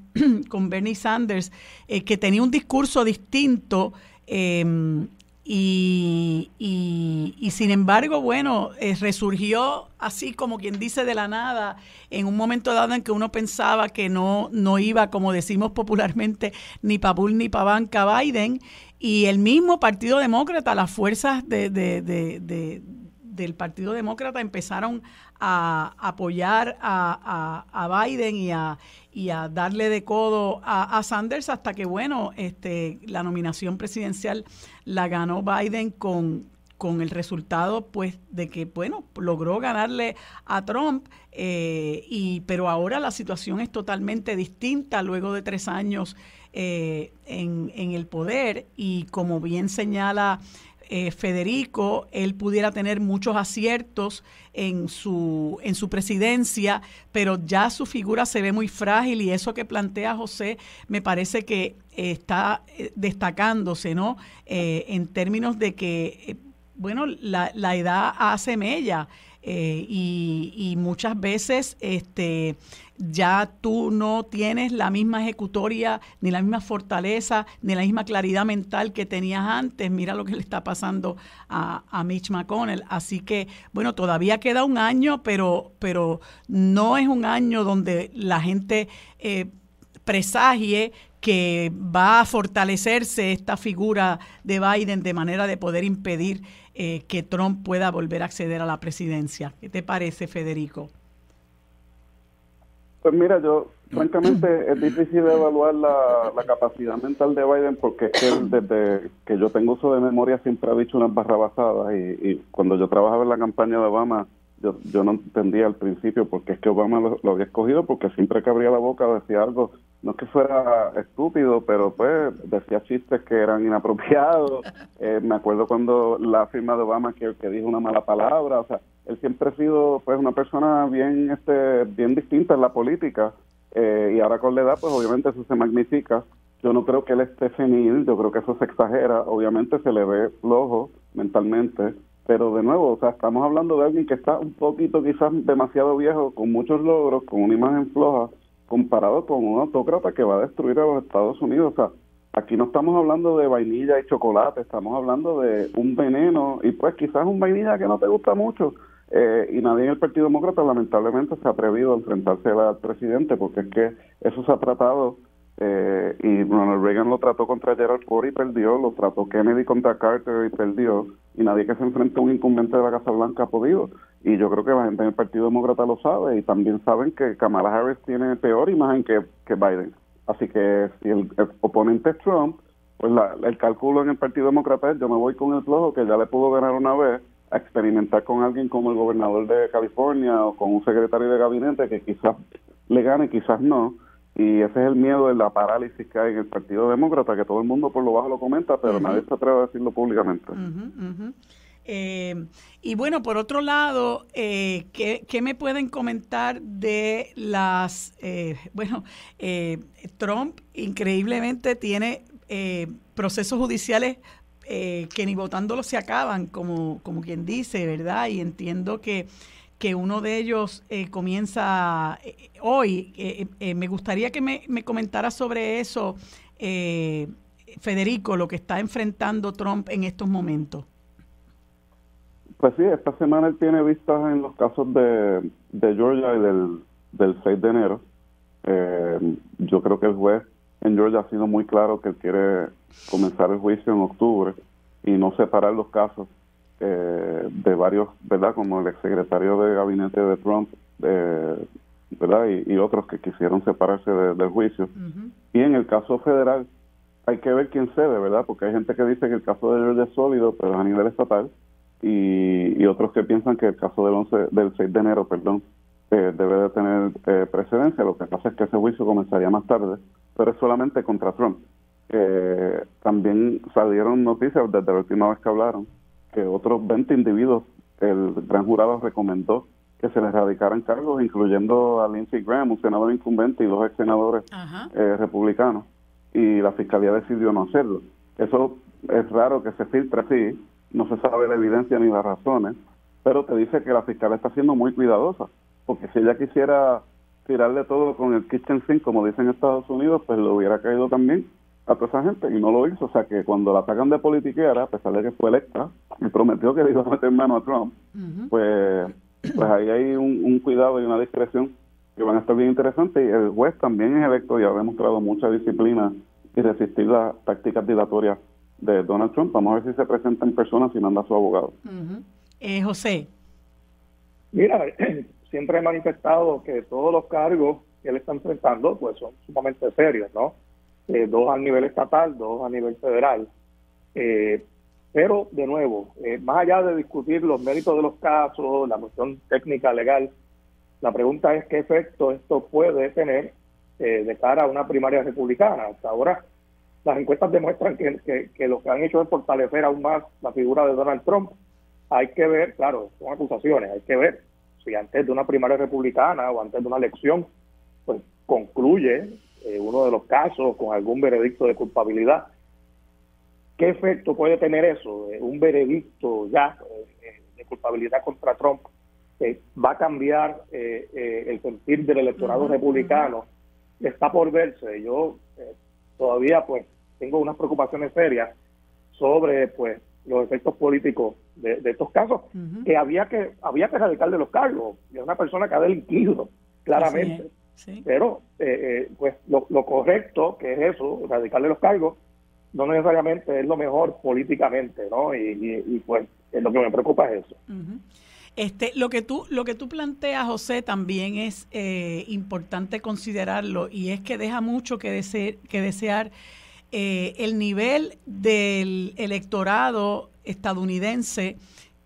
con Bernie Sanders, que tenía un discurso distinto, y sin embargo, bueno, resurgió así como quien dice de la nada en un momento dado en que uno pensaba que no iba, como decimos popularmente, ni pa' bull ni pa' banca Biden, y el mismo Partido Demócrata, las fuerzas del Partido Demócrata empezaron a apoyar a Biden y a darle de codo a Sanders, hasta que, bueno, la nominación presidencial la ganó Biden con el resultado, pues, de que, bueno, logró ganarle a Trump, pero ahora la situación es totalmente distinta luego de 3 años en el poder, y como bien señala Federico, él pudiera tener muchos aciertos en su presidencia, pero ya su figura se ve muy frágil, y eso que plantea José me parece que está destacándose, ¿no? En términos de que, bueno, la edad hace mella. y muchas veces ya tú no tienes la misma ejecutoria, ni la misma fortaleza, ni la misma claridad mental que tenías antes. Mira lo que le está pasando a Mitch McConnell. Así que, bueno, todavía queda un año, pero no es un año donde la gente presagie que va a fortalecerse esta figura de Biden de manera de poder impedir que Trump pueda volver a acceder a la presidencia. ¿Qué te parece, Federico? Pues mira, yo francamente es difícil evaluar la capacidad mental de Biden porque es que él, desde que yo tengo uso de memoria, siempre ha dicho unas barrabasadas y cuando yo trabajaba en la campaña de Obama, yo no entendía al principio porque es que Obama lo había escogido, porque siempre que abría la boca decía algo, no es que fuera estúpido, pero pues decía chistes que eran inapropiados. Me acuerdo cuando la firma de Obama que dijo una mala palabra, o sea, él siempre ha sido pues una persona bien distinta en la política, y ahora con la edad pues obviamente eso se magnifica. Yo no creo que él esté senil, yo creo que eso se exagera, obviamente se le ve flojo mentalmente, pero de nuevo, o sea, estamos hablando de alguien que está un poquito quizás demasiado viejo, con muchos logros, con una imagen floja, comparado con un autócrata que va a destruir a los Estados Unidos. O sea, aquí no estamos hablando de vainilla y chocolate, estamos hablando de un veneno, y pues quizás un vainilla que no te gusta mucho, y nadie en el Partido Demócrata lamentablemente se ha atrevido a enfrentarse al presidente, porque es que eso se ha tratado, y Ronald Reagan lo trató contra Gerald Ford y perdió, lo trató Kennedy contra Carter y perdió, y nadie que se enfrente a un incumbente de la Casa Blanca ha podido. Y yo creo que la gente en el Partido Demócrata lo sabe, y también saben que Kamala Harris tiene peor imagen que Biden. Así que si el oponente es Trump, pues el cálculo en el Partido Demócrata es: yo me voy con el flojo que ya le pudo ganar una vez, a experimentar con alguien como el gobernador de California o con un secretario de gabinete que quizás le gane, quizás no. Y ese es el miedo de la parálisis que hay en el Partido Demócrata, que todo el mundo por lo bajo lo comenta, pero nadie se atreve a decirlo públicamente. Y bueno, por otro lado, ¿qué me pueden comentar de las... Trump increíblemente tiene procesos judiciales que ni votándolos se acaban, como quien dice, ¿verdad? Y entiendo que uno de ellos comienza hoy. Me gustaría que me comentara sobre eso, Federico, lo que está enfrentando Trump en estos momentos. Pues sí, esta semana él tiene vistas en los casos de Georgia y del 6 de enero. Yo creo que el juez en Georgia ha sido muy claro que él quiere comenzar el juicio en octubre y no separar los casos de varios, ¿verdad? Como el exsecretario de gabinete de Trump, ¿verdad? Y otros que quisieron separarse del juicio. Y en el caso federal hay que ver quién cede, ¿verdad? Porque hay gente que dice que el caso de Georgia es sólido, pero es a nivel estatal, y otros que piensan que el caso del 6 de enero, debe de tener precedencia. Lo que pasa es que ese juicio comenzaría más tarde, pero es solamente contra Trump. También salieron noticias desde la última vez que hablaron que otros 20 individuos, el gran jurado recomendó que se les radicaran cargos, incluyendo a Lindsey Graham, un senador incumbente, y 2 ex senadores republicanos, y la fiscalía decidió no hacerlo. Eso es raro que se filtre así, no se sabe la evidencia ni las razones, pero te dice que la fiscalía está siendo muy cuidadosa, porque si ella quisiera tirarle todo con el kitchen sink, como dicen en Estados Unidos, pues le hubiera caído también a toda esa gente, y no lo hizo. O sea que cuando la atacan de politiquera, a pesar de que fue electa y prometió que le iba a meter mano a Trump, pues ahí hay un cuidado y una discreción que van a estar bien interesantes. Y el juez también es electo y ha demostrado mucha disciplina y resistir las tácticas dilatorias de Donald Trump. Vamos a ver si se presenta en persona, si manda a su abogado. José. Mira, siempre he manifestado que todos los cargos que él está enfrentando pues son sumamente serios, ¿no? 2 a nivel estatal, 2 a nivel federal. Pero, de nuevo, más allá de discutir los méritos de los casos, la cuestión técnica, legal, la pregunta es qué efecto esto puede tener de cara a una primaria republicana. Hasta ahora, las encuestas demuestran que lo que han hecho es fortalecer aún más la figura de Donald Trump. Hay que ver, claro, son acusaciones, hay que ver si antes de una primaria republicana o antes de una elección, pues concluye uno de los casos con algún veredicto de culpabilidad. ¿Qué efecto puede tener eso? Un veredicto ya de culpabilidad contra Trump va a cambiar el sentir del electorado republicano, está por verse. Yo todavía pues tengo unas preocupaciones serias sobre pues los efectos políticos de estos casos, que había que radicarle los cargos. Es una persona que ha delinquido, claramente. Sí. Pero pues lo correcto, que es eso, radicarle los cargos, no necesariamente es lo mejor políticamente, ¿no? Y pues lo que me preocupa es eso. Lo que tú planteas, José, también es importante considerarlo, y es que deja mucho que desear el nivel del electorado estadounidense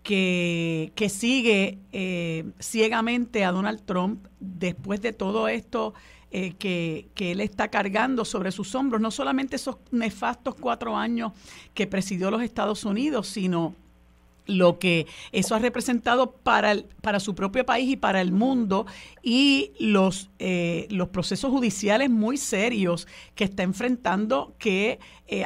que sigue ciegamente a Donald Trump después de todo esto que él está cargando sobre sus hombros, no solamente esos nefastos 4 años que presidió los Estados Unidos, sino lo que eso ha representado para su propio país y para el mundo, y los procesos judiciales muy serios que está enfrentando, que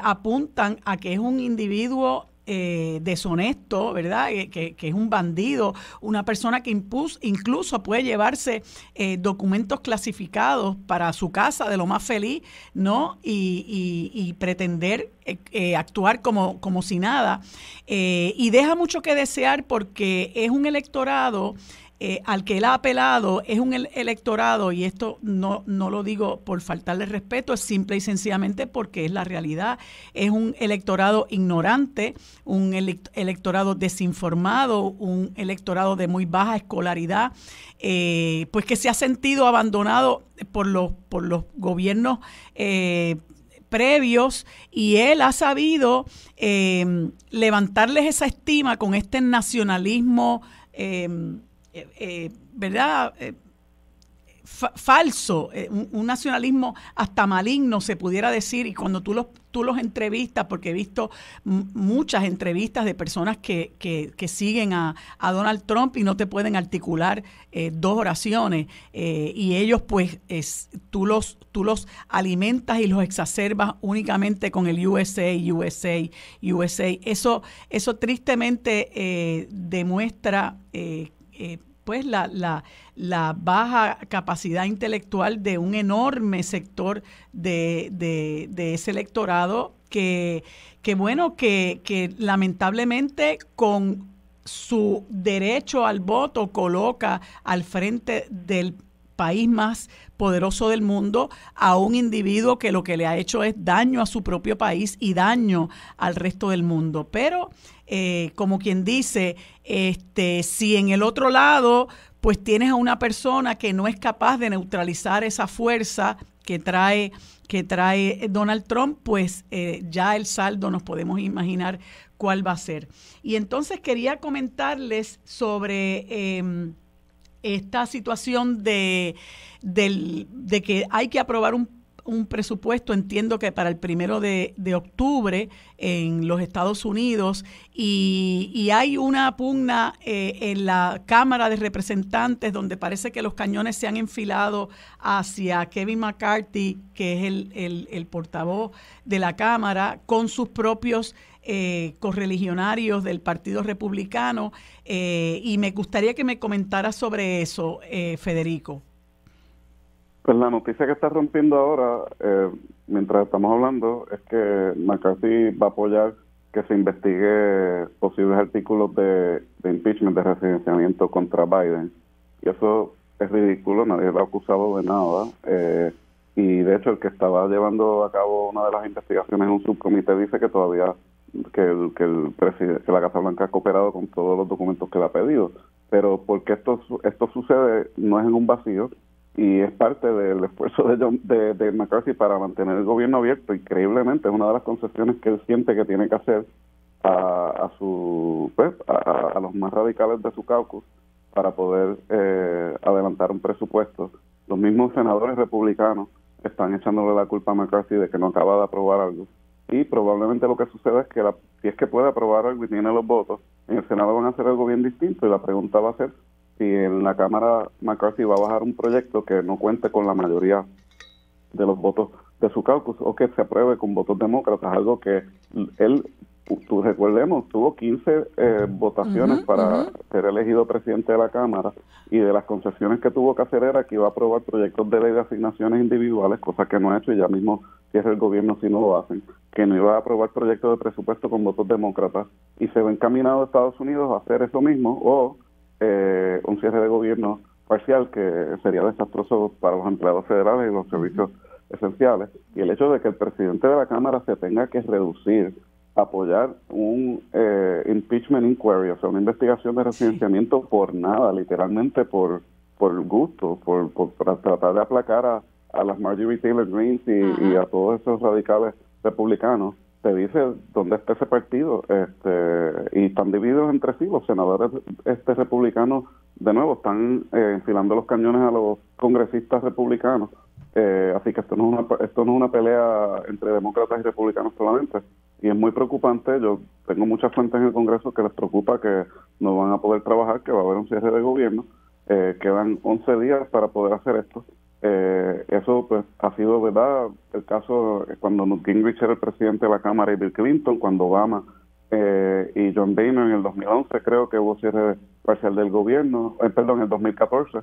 apuntan a que es un individuo deshonesto, ¿verdad? Que es un bandido, una persona que incluso puede llevarse documentos clasificados para su casa de lo más feliz, ¿no? Y pretender actuar como si nada. Y deja mucho que desear, porque es un electorado al que él ha apelado, es un electorado, y esto no lo digo por faltarle respeto, es simple y sencillamente porque es la realidad. Es un electorado ignorante, un electorado desinformado, un electorado de muy baja escolaridad, pues que se ha sentido abandonado por los gobiernos previos, y él ha sabido levantarles esa estima con este nacionalismo ¿verdad? Falso, un nacionalismo hasta maligno, se pudiera decir. Y cuando tú los entrevistas, porque he visto muchas entrevistas de personas que siguen a Donald Trump y no te pueden articular 2 oraciones, y ellos pues tú los alimentas y los exacerbas únicamente con el USA. Eso tristemente demuestra pues la baja capacidad intelectual de un enorme sector de ese electorado que lamentablemente, con su derecho al voto, coloca al frente del país más poderoso del mundo a un individuo que lo que le ha hecho es daño a su propio país y daño al resto del mundo. Pero como quien dice, si en el otro lado pues tienes a una persona que no es capaz de neutralizar esa fuerza que trae Donald Trump, pues ya el saldo nos podemos imaginar cuál va a ser. Y entonces quería comentarles sobre esta situación de que hay que aprobar un presupuesto, entiendo que para el 1 de octubre en los Estados Unidos, y hay una pugna en la Cámara de Representantes, donde parece que los cañones se han enfilado hacia Kevin McCarthy, que es el portavoz de la Cámara, con sus propios correligionarios del Partido Republicano, y me gustaría que me comentara sobre eso, Federico. Pues la noticia que está rompiendo ahora, mientras estamos hablando, es que McCarthy va a apoyar que se investigue posibles artículos de impeachment, de residenciamiento contra Biden. Y eso es ridículo, nadie lo ha acusado de nada. Y de hecho el que estaba llevando a cabo una de las investigaciones en un subcomité dice que todavía que la Casa Blanca ha cooperado con todos los documentos que le ha pedido. Pero porque esto sucede no es en un vacío, y es parte del esfuerzo de McCarthy para mantener el gobierno abierto. Increíblemente es una de las concesiones que él siente que tiene que hacer a los más radicales de su caucus para poder adelantar un presupuesto. Los mismos senadores republicanos están echándole la culpa a McCarthy de que no acaba de aprobar algo, y probablemente lo que suceda es que si es que puede aprobar algo y tiene los votos, en el Senado van a hacer algo bien distinto, y la pregunta va a ser si en la Cámara McCarthy va a bajar un proyecto que no cuente con la mayoría de los votos de su caucus, o que se apruebe con votos demócratas, algo que él recordemos, tuvo 15 votaciones para ser elegido presidente de la Cámara, y de las concesiones que tuvo que hacer era que iba a aprobar proyectos de ley de asignaciones individuales, cosa que no ha hecho, y ya mismo cierra el gobierno si no lo hacen, que no iba a aprobar proyectos de presupuesto con votos demócratas, y se ve encaminado a Estados Unidos a hacer eso mismo, o un cierre de gobierno parcial que sería desastroso para los empleados federales y los servicios esenciales. Y el hecho de que el presidente de la Cámara se tenga que reducir apoyar un impeachment inquiry, o sea, una investigación de residenciamiento por nada, literalmente por gusto, para tratar de aplacar a las Marjorie Taylor Greene y a todos esos radicales republicanos, te dice dónde está ese partido, y están divididos entre sí. Los senadores republicanos, de nuevo, están enfilando los cañones a los congresistas republicanos. Así que esto no es una pelea entre demócratas y republicanos solamente, y es muy preocupante. Yo tengo muchas fuentes en el Congreso que les preocupa que no van a poder trabajar, que va a haber un cierre de gobierno. Quedan 11 días para poder hacer esto. Eso pues ha sido, ¿verdad?, el caso cuando Newt Gingrich era el presidente de la Cámara y Bill Clinton, cuando Obama y John Boehner en el 2011 creo que hubo cierre parcial del gobierno, en el 2014.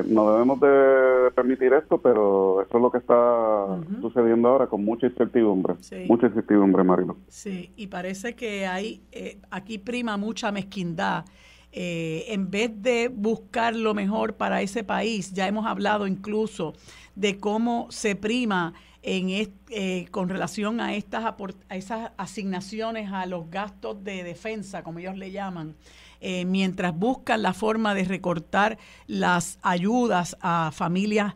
No debemos de permitir esto, pero eso es lo que está sucediendo ahora con mucha incertidumbre. Sí. Mucha incertidumbre, Marilo. Sí, y parece que hay aquí prima mucha mezquindad. En vez de buscar lo mejor para ese país, ya hemos hablado incluso de cómo se prima con relación a esas asignaciones a los gastos de defensa, como ellos le llaman, mientras buscan la forma de recortar las ayudas a familias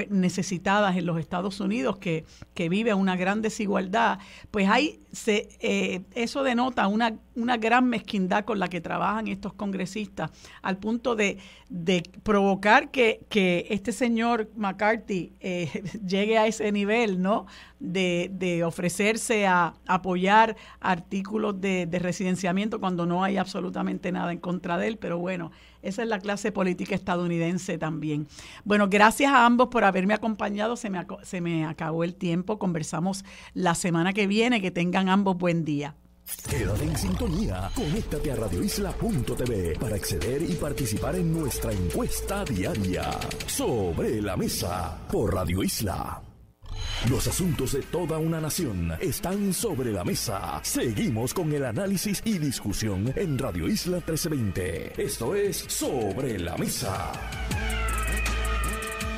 necesitadas en los Estados Unidos, que vive una gran desigualdad, pues eso denota una gran mezquindad con la que trabajan estos congresistas, al punto de provocar que este señor McCarthy llegue a ese nivel, ¿no?, de ofrecerse a apoyar artículos de residenciamiento cuando no hay absolutamente nada en contra de él. Pero bueno, esa es la clase política estadounidense también. Bueno, gracias a ambos por haberme acompañado. Se me acabó el tiempo. Conversamos la semana que viene. Que tengan ambos buen día. Quédate en sintonía. Conéctate a radioisla.tv para acceder y participar en nuestra encuesta diaria. Sobre la mesa por Radio Isla. Los asuntos de toda una nación están sobre la mesa. Seguimos con el análisis y discusión en Radio Isla 1320. Esto es Sobre la Mesa.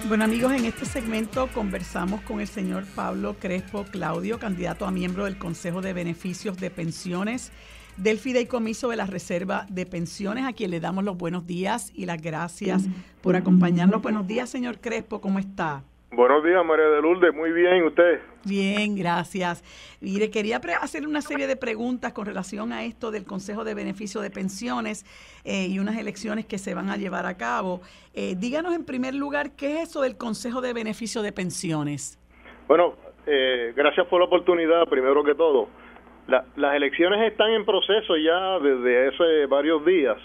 Bueno, amigos, en este segmento conversamos con el señor Pablo Crespo Claudio, candidato a miembro del Consejo de Beneficios de Pensiones del Fideicomiso de la Reserva de Pensiones, a quien le damos los buenos días y las gracias por acompañarnos. Buenos días, señor Crespo, ¿cómo está? Buenos días, María de Lourdes. Muy bien, ¿usted? Bien, gracias. Mire, quería hacer una serie de preguntas con relación a esto del Consejo de Beneficio de Pensiones y unas elecciones que se van a llevar a cabo. Díganos en primer lugar, ¿qué es eso del Consejo de Beneficio de Pensiones? Bueno, gracias por la oportunidad, primero que todo. Las elecciones están en proceso ya desde hace varios días.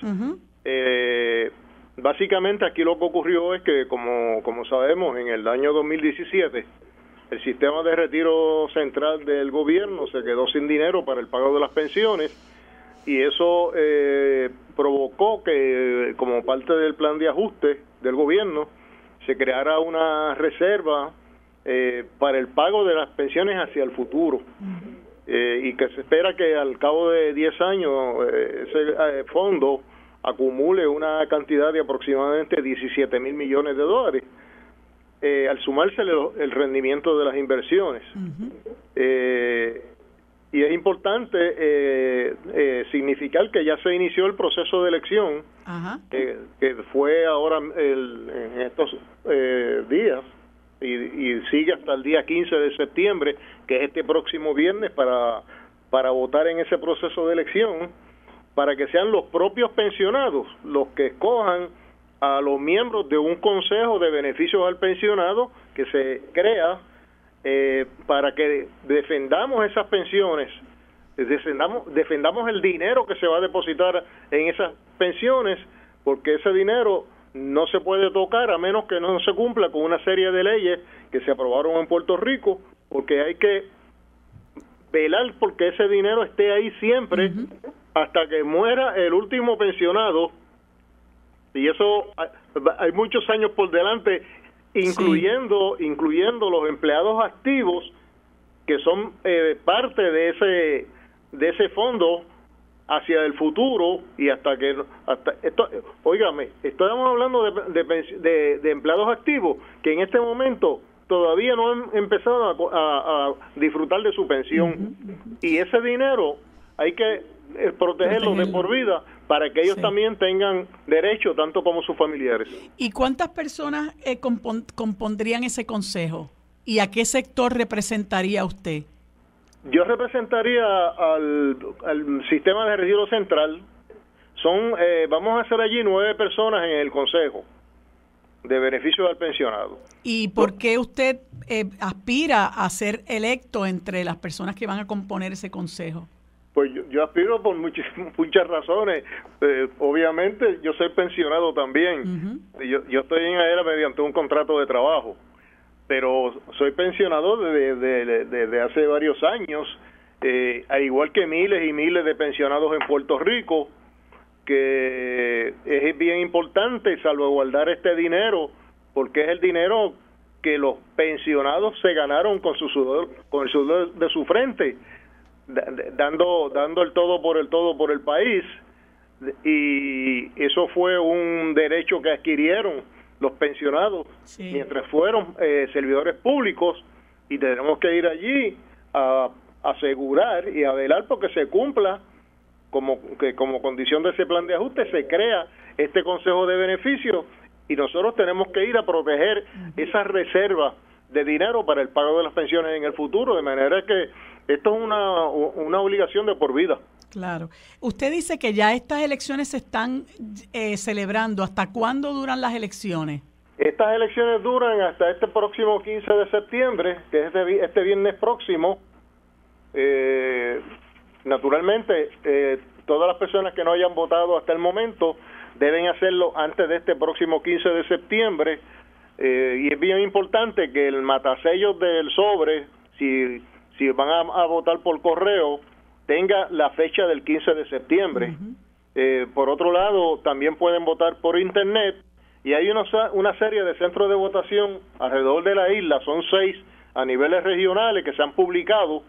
Básicamente aquí lo que ocurrió es que, como sabemos, en el año 2017 el sistema de retiro central del gobierno se quedó sin dinero para el pago de las pensiones, y eso provocó que, como parte del plan de ajuste del gobierno, se creara una reserva para el pago de las pensiones hacia el futuro. Y que se espera que al cabo de 10 años ese fondo acumule una cantidad de aproximadamente 17 mil millones de dólares, al sumarse el rendimiento de las inversiones. Y es importante significar que ya se inició el proceso de elección, que fue ahora en estos días, y sigue hasta el día 15 de septiembre, que es este próximo viernes, para votar en ese proceso de elección, para que sean los propios pensionados los que escojan a los miembros de un consejo de beneficios al pensionado que se crea para que defendamos esas pensiones, defendamos el dinero que se va a depositar en esas pensiones, porque ese dinero no se puede tocar a menos que no se cumpla con una serie de leyes que se aprobaron en Puerto Rico, porque hay que velar porque ese dinero esté ahí siempre hasta que muera el último pensionado, y eso hay muchos años por delante, incluyendo los empleados activos que son parte de ese fondo hacia el futuro, y hasta esto, óigame, estamos hablando de empleados activos que en este momento todavía no han empezado a disfrutar de su pensión, y ese dinero hay que protegerlo de por vida para que ellos también tengan derecho, tanto como sus familiares. ¿Y cuántas personas compondrían ese consejo? ¿Y a qué sector representaría usted? Yo representaría al sistema de retiro central. Vamos a hacer allí 9 personas en el consejo de beneficio al pensionado. ¿Y por qué usted aspira a ser electo entre las personas que van a componer ese consejo? Pues yo aspiro por muchas razones. Obviamente yo soy pensionado también. Yo estoy en AERA mediante un contrato de trabajo, pero soy pensionado desde hace varios años, al igual que miles y miles de pensionados en Puerto Rico, que es bien importante salvaguardar este dinero, porque es el dinero que los pensionados se ganaron con el sudor de su frente, dando el todo por el país, y eso fue un derecho que adquirieron los pensionados mientras fueron servidores públicos, y tenemos que ir allí a asegurar y a velar porque se cumpla como condición de ese plan de ajuste. Se crea este consejo de beneficios y nosotros tenemos que ir a proteger esa reserva de dinero para el pago de las pensiones en el futuro, de manera que esto es una obligación de por vida. Claro. Usted dice que ya estas elecciones se están celebrando. ¿Hasta cuándo duran las elecciones? Estas elecciones duran hasta este próximo 15 de septiembre, que es este viernes próximo. Naturalmente, todas las personas que no hayan votado hasta el momento deben hacerlo antes de este próximo 15 de septiembre. Y es bien importante que el matasellos del sobre, si van a votar por correo, tenga la fecha del 15 de septiembre. Por otro lado, también pueden votar por internet, y hay una serie de centros de votación alrededor de la isla, son 6 a niveles regionales que se han publicado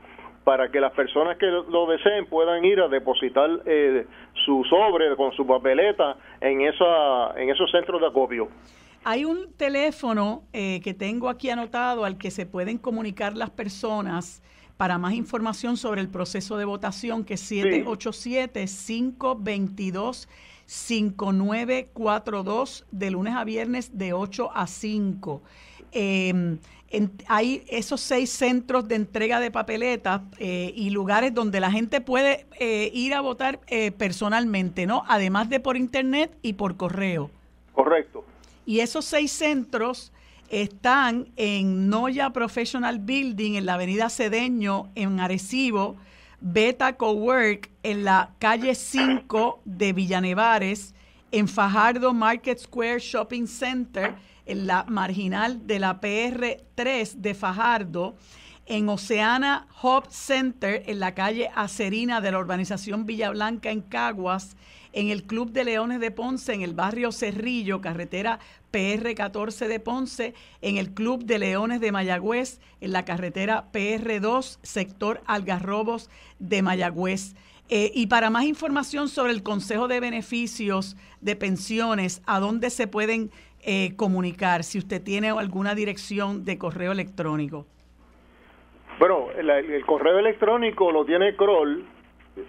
para que las personas que lo deseen puedan ir a depositar su sobre con su papeleta en esos centros de acopio. Hay un teléfono que tengo aquí anotado al que se pueden comunicar las personas para más información sobre el proceso de votación, que es 787-522-5942, de lunes a viernes de 8 a 5. Hay esos 6 centros de entrega de papeletas y lugares donde la gente puede ir a votar personalmente, ¿no? Además de por internet y por correo. Correcto. Y esos 6 centros están en Noya Professional Building, en la avenida Cedeño, en Arecibo, Beta Cowork, en la calle 5 de Villanevares, en Fajardo Market Square Shopping Center, en la marginal de la PR3 de Fajardo, en Oceana Hub Center, en la calle Acerina de la urbanización Villa Blanca en Caguas, en el Club de Leones de Ponce, en el barrio Cerrillo, carretera PR14 de Ponce, en el Club de Leones de Mayagüez, en la carretera PR2, sector Algarrobos de Mayagüez. Y para más información sobre el Consejo de Beneficios de Pensiones, ¿a dónde se pueden comunicar? Si usted tiene alguna dirección de correo electrónico. Bueno, el correo electrónico lo tiene Kroll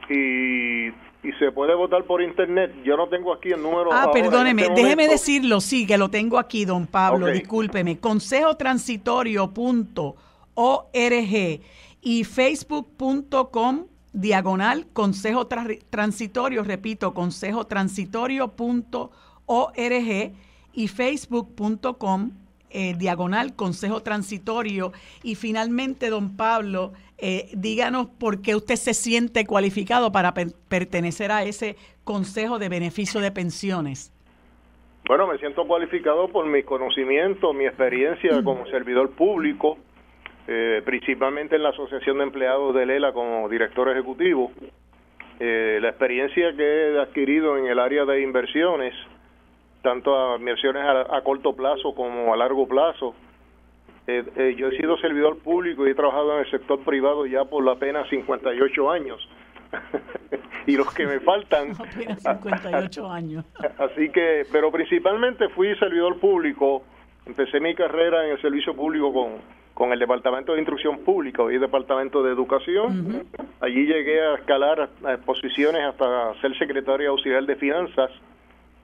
y se puede votar por internet. Yo no tengo aquí el número. Perdóneme, déjeme decirlo, sí, que lo tengo aquí, don Pablo, discúlpeme. consejotransitorio.org y facebook.com/consejo transitorio, repito, consejotransitorio.org y facebook.com /consejo transitorio. Y finalmente, don Pablo, díganos por qué usted se siente cualificado para pertenecer a ese Consejo de Beneficio de Pensiones. Bueno, me siento cualificado por mi conocimiento, mi experiencia como servidor público, principalmente en la Asociación de Empleados de Lela como director ejecutivo. La experiencia que he adquirido en el área de inversiones, tanto a inversiones a corto plazo como a largo plazo. Yo he sido servidor público y he trabajado en el sector privado ya por apenas 58 años. Y los que me faltan... Apenas 58 años. Así que, pero principalmente fui servidor público. Empecé mi carrera en el servicio público con el Departamento de Instrucción Pública y el Departamento de Educación. Allí llegué a escalar a posiciones hasta ser secretario auxiliar de Finanzas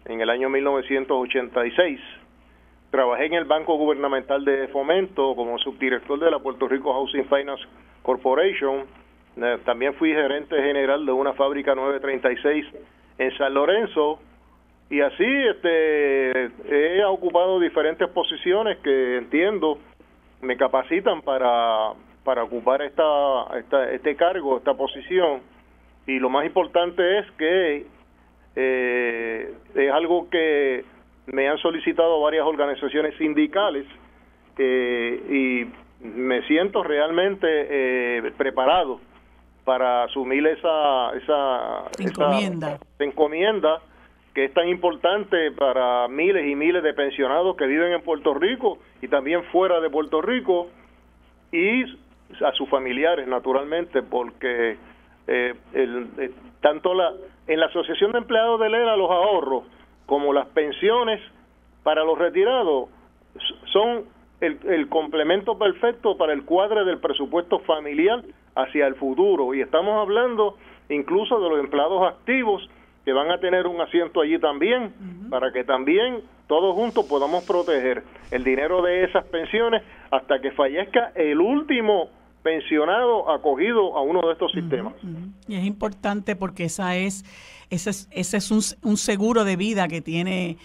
en el año 1986. Trabajé en el Banco Gubernamental de Fomento como subdirector de la Puerto Rico Housing Finance Corporation. También fui gerente general de una fábrica 936 en San Lorenzo. Y así he ocupado diferentes posiciones que entiendo me capacitan para ocupar este cargo, esta posición. Y lo más importante es que es algo que me han solicitado varias organizaciones sindicales y me siento realmente preparado para asumir esa encomienda que es tan importante para miles y miles de pensionados que viven en Puerto Rico y también fuera de Puerto Rico, y a sus familiares, naturalmente, porque tanto en la Asociación de Empleados de Lela, los ahorros como las pensiones para los retirados son el complemento perfecto para el cuadre del presupuesto familiar hacia el futuro, y estamos hablando incluso de los empleados activos que van a tener un asiento allí también, para que también todos juntos podamos proteger el dinero de esas pensiones hasta que fallezca el último pensionado acogido a uno de estos sistemas. Y es importante porque ese es un seguro de vida que tienen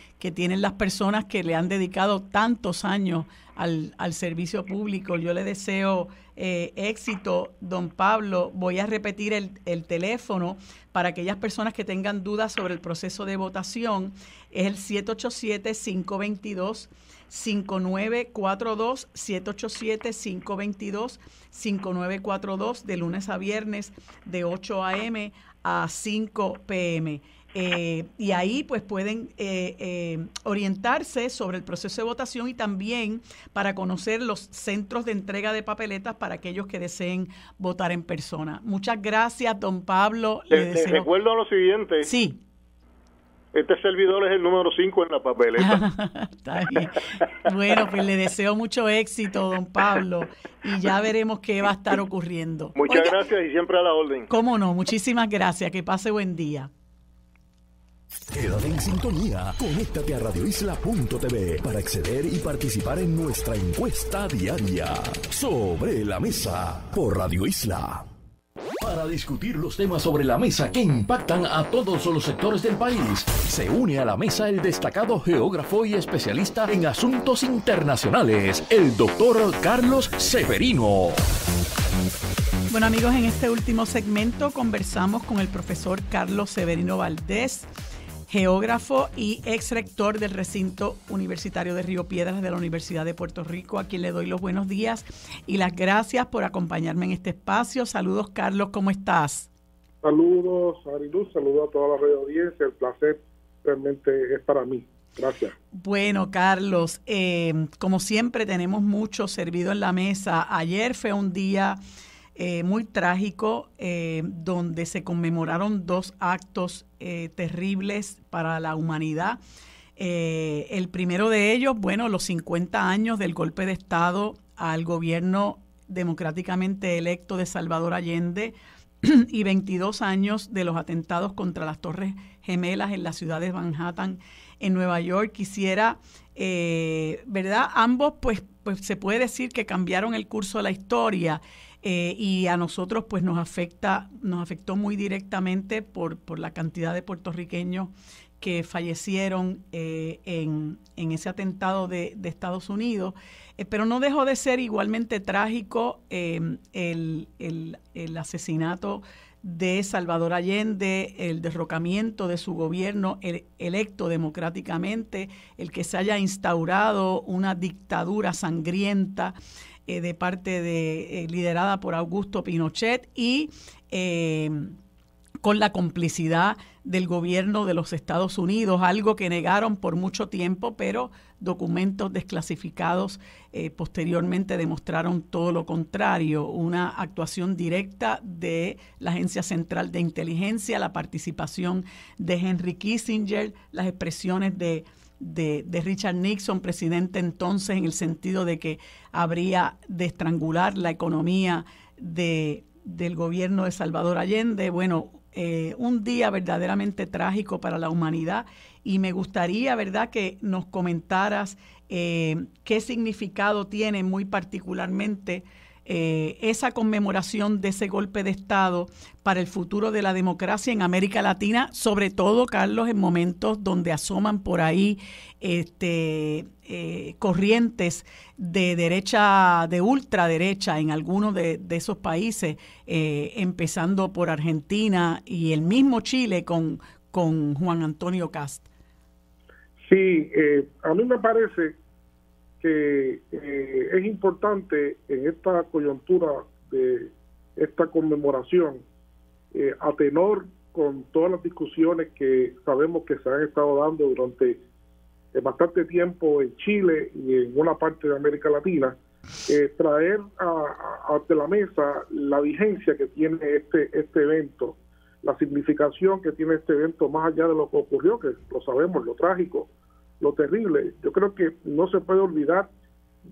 las personas que le han dedicado tantos años al servicio público. Yo le deseo éxito, don Pablo. Voy a repetir el teléfono para aquellas personas que tengan dudas sobre el proceso de votación. Es el 787-522-5942, 787-522-5942, de lunes a viernes de 8 a.m. a 5 p.m. Y ahí pues pueden orientarse sobre el proceso de votación y también para conocer los centros de entrega de papeletas para aquellos que deseen votar en persona. Muchas gracias, don Pablo. Les recuerdo lo siguiente. Sí. Este servidor es el número 5 en la papeleta. Está bien. Bueno, pues le deseo mucho éxito, don Pablo, y ya veremos qué va a estar ocurriendo. Muchas gracias y siempre a la orden. Cómo no, muchísimas gracias. Que pase buen día. Quédate en sintonía, conéctate a radioisla.tv para acceder y participar en nuestra encuesta diaria Sobre la Mesa por Radio Isla. Para discutir los temas sobre la mesa que impactan a todos los sectores del país, se une a la mesa el destacado geógrafo y especialista en asuntos internacionales, el doctor Carlos Severino. Bueno, amigos, en este último segmento conversamos con el profesor Carlos Severino Valdés, geógrafo y ex rector del recinto universitario de Río Piedras de la Universidad de Puerto Rico, a quien le doy los buenos días y las gracias por acompañarme en este espacio. Saludos, Carlos, ¿cómo estás? Saludos, Ariluz, saludos a toda la radio audiencia. El placer realmente es para mí. Gracias. Bueno, Carlos, como siempre tenemos mucho servido en la mesa. Ayer fue un día muy trágico, donde se conmemoraron dos actos terribles para la humanidad. El primero de ellos, bueno, los 50 años del golpe de Estado al gobierno democráticamente electo de Salvador Allende y 22 años de los atentados contra las Torres Gemelas en la ciudad de Manhattan, en Nueva York. Quisiera, ¿verdad? Ambos, pues se puede decir que cambiaron el curso de la historia. Y a nosotros pues nos afectó muy directamente por la cantidad de puertorriqueños que fallecieron en ese atentado de Estados Unidos, pero no dejó de ser igualmente trágico el asesinato de Salvador Allende, el derrocamiento de su gobierno electo democráticamente, el que se haya instaurado una dictadura sangrienta de parte de liderada por Augusto Pinochet y con la complicidad del gobierno de los Estados Unidos, algo que negaron por mucho tiempo, pero documentos desclasificados posteriormente demostraron todo lo contrario, una actuación directa de la Agencia Central de Inteligencia, la participación de Henry Kissinger, las expresiones de Richard Nixon, presidente entonces, en el sentido de que habría de estrangular la economía del gobierno de Salvador Allende. Bueno, un día verdaderamente trágico para la humanidad, y me gustaría, ¿verdad?, que nos comentaras qué significado tiene muy particularmente esa conmemoración de ese golpe de Estado para el futuro de la democracia en América Latina, sobre todo, Carlos, en momentos donde asoman por ahí corrientes de derecha, de ultraderecha en algunos de esos países, empezando por Argentina y el mismo Chile con Juan Antonio Kast. Sí, a mí me parece que es importante en esta coyuntura de esta conmemoración, a tenor con todas las discusiones que sabemos que se han estado dando durante bastante tiempo en Chile y en una parte de América Latina, traer ante la mesa la vigencia que tiene este evento, la significación que tiene este evento más allá de lo que ocurrió, que lo sabemos, lo trágico, lo terrible. Yo creo que no se puede olvidar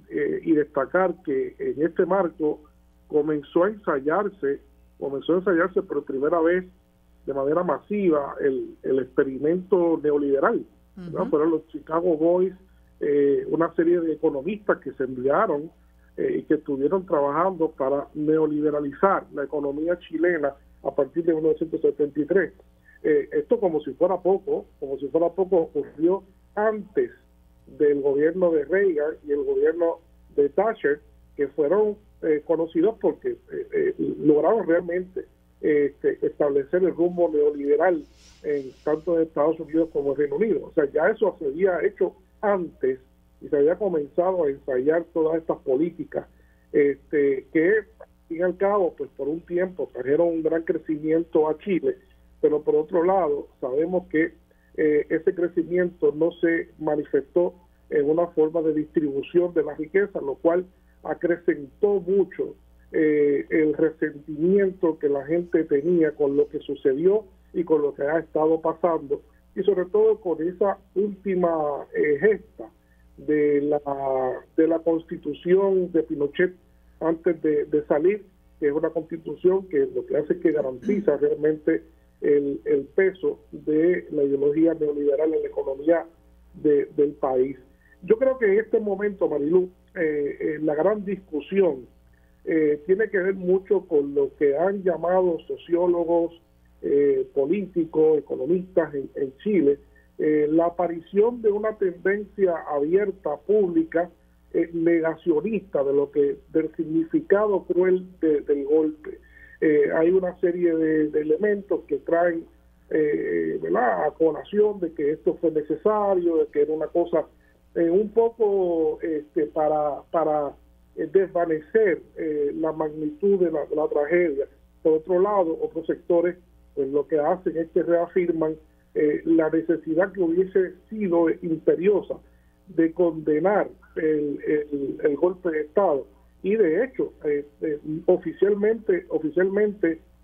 y destacar que en este marco comenzó a ensayarse por primera vez de manera masiva el experimento neoliberal. Uh-huh. Fueron los Chicago Boys, una serie de economistas que se enviaron y que estuvieron trabajando para neoliberalizar la economía chilena a partir de 1973. Esto como si fuera poco ocurrió antes del gobierno de Reagan y el gobierno de Thatcher, que fueron conocidos porque lograron realmente establecer el rumbo neoliberal tanto en Estados Unidos como en Reino Unido. O sea, ya eso se había hecho antes y se había comenzado a ensayar todas estas políticas que, al fin y al cabo, pues por un tiempo trajeron un gran crecimiento a Chile, pero por otro lado sabemos que ese crecimiento no se manifestó en una forma de distribución de la riqueza, lo cual acrecentó mucho el resentimiento que la gente tenía con lo que sucedió y con lo que ha estado pasando, y sobre todo con esa última gesta de la constitución de Pinochet antes de salir, que es una constitución que lo que hace es que garantiza realmente el peso de la ideología neoliberal en la economía del país. Yo creo que en este momento, Marilú, la gran discusión tiene que ver mucho con lo que han llamado sociólogos, políticos, economistas en Chile, la aparición de una tendencia abierta, pública, negacionista del significado cruel del golpe. Hay una serie de elementos que traen a colación de que esto fue necesario, de que era una cosa un poco para desvanecer la magnitud de la tragedia. Por otro lado, otros sectores pues lo que hacen es que reafirman la necesidad que hubiese sido imperiosa de condenar el golpe de Estado, y de hecho oficialmente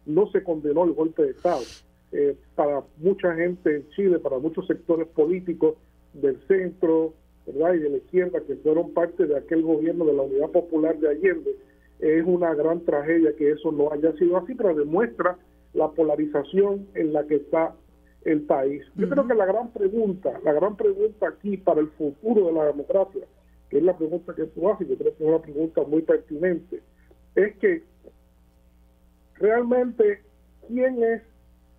no se condenó el golpe de Estado. Para mucha gente en Chile, para muchos sectores políticos del centro, ¿verdad?, y de la izquierda, que fueron parte de aquel gobierno de la Unidad Popular de Allende, es una gran tragedia que eso no haya sido así, pero demuestra la polarización en la que está el país. Yo creo que la gran pregunta aquí para el futuro de la democracia, que es la pregunta que tú haces, yo creo que es una pregunta muy pertinente, es que realmente ¿quién es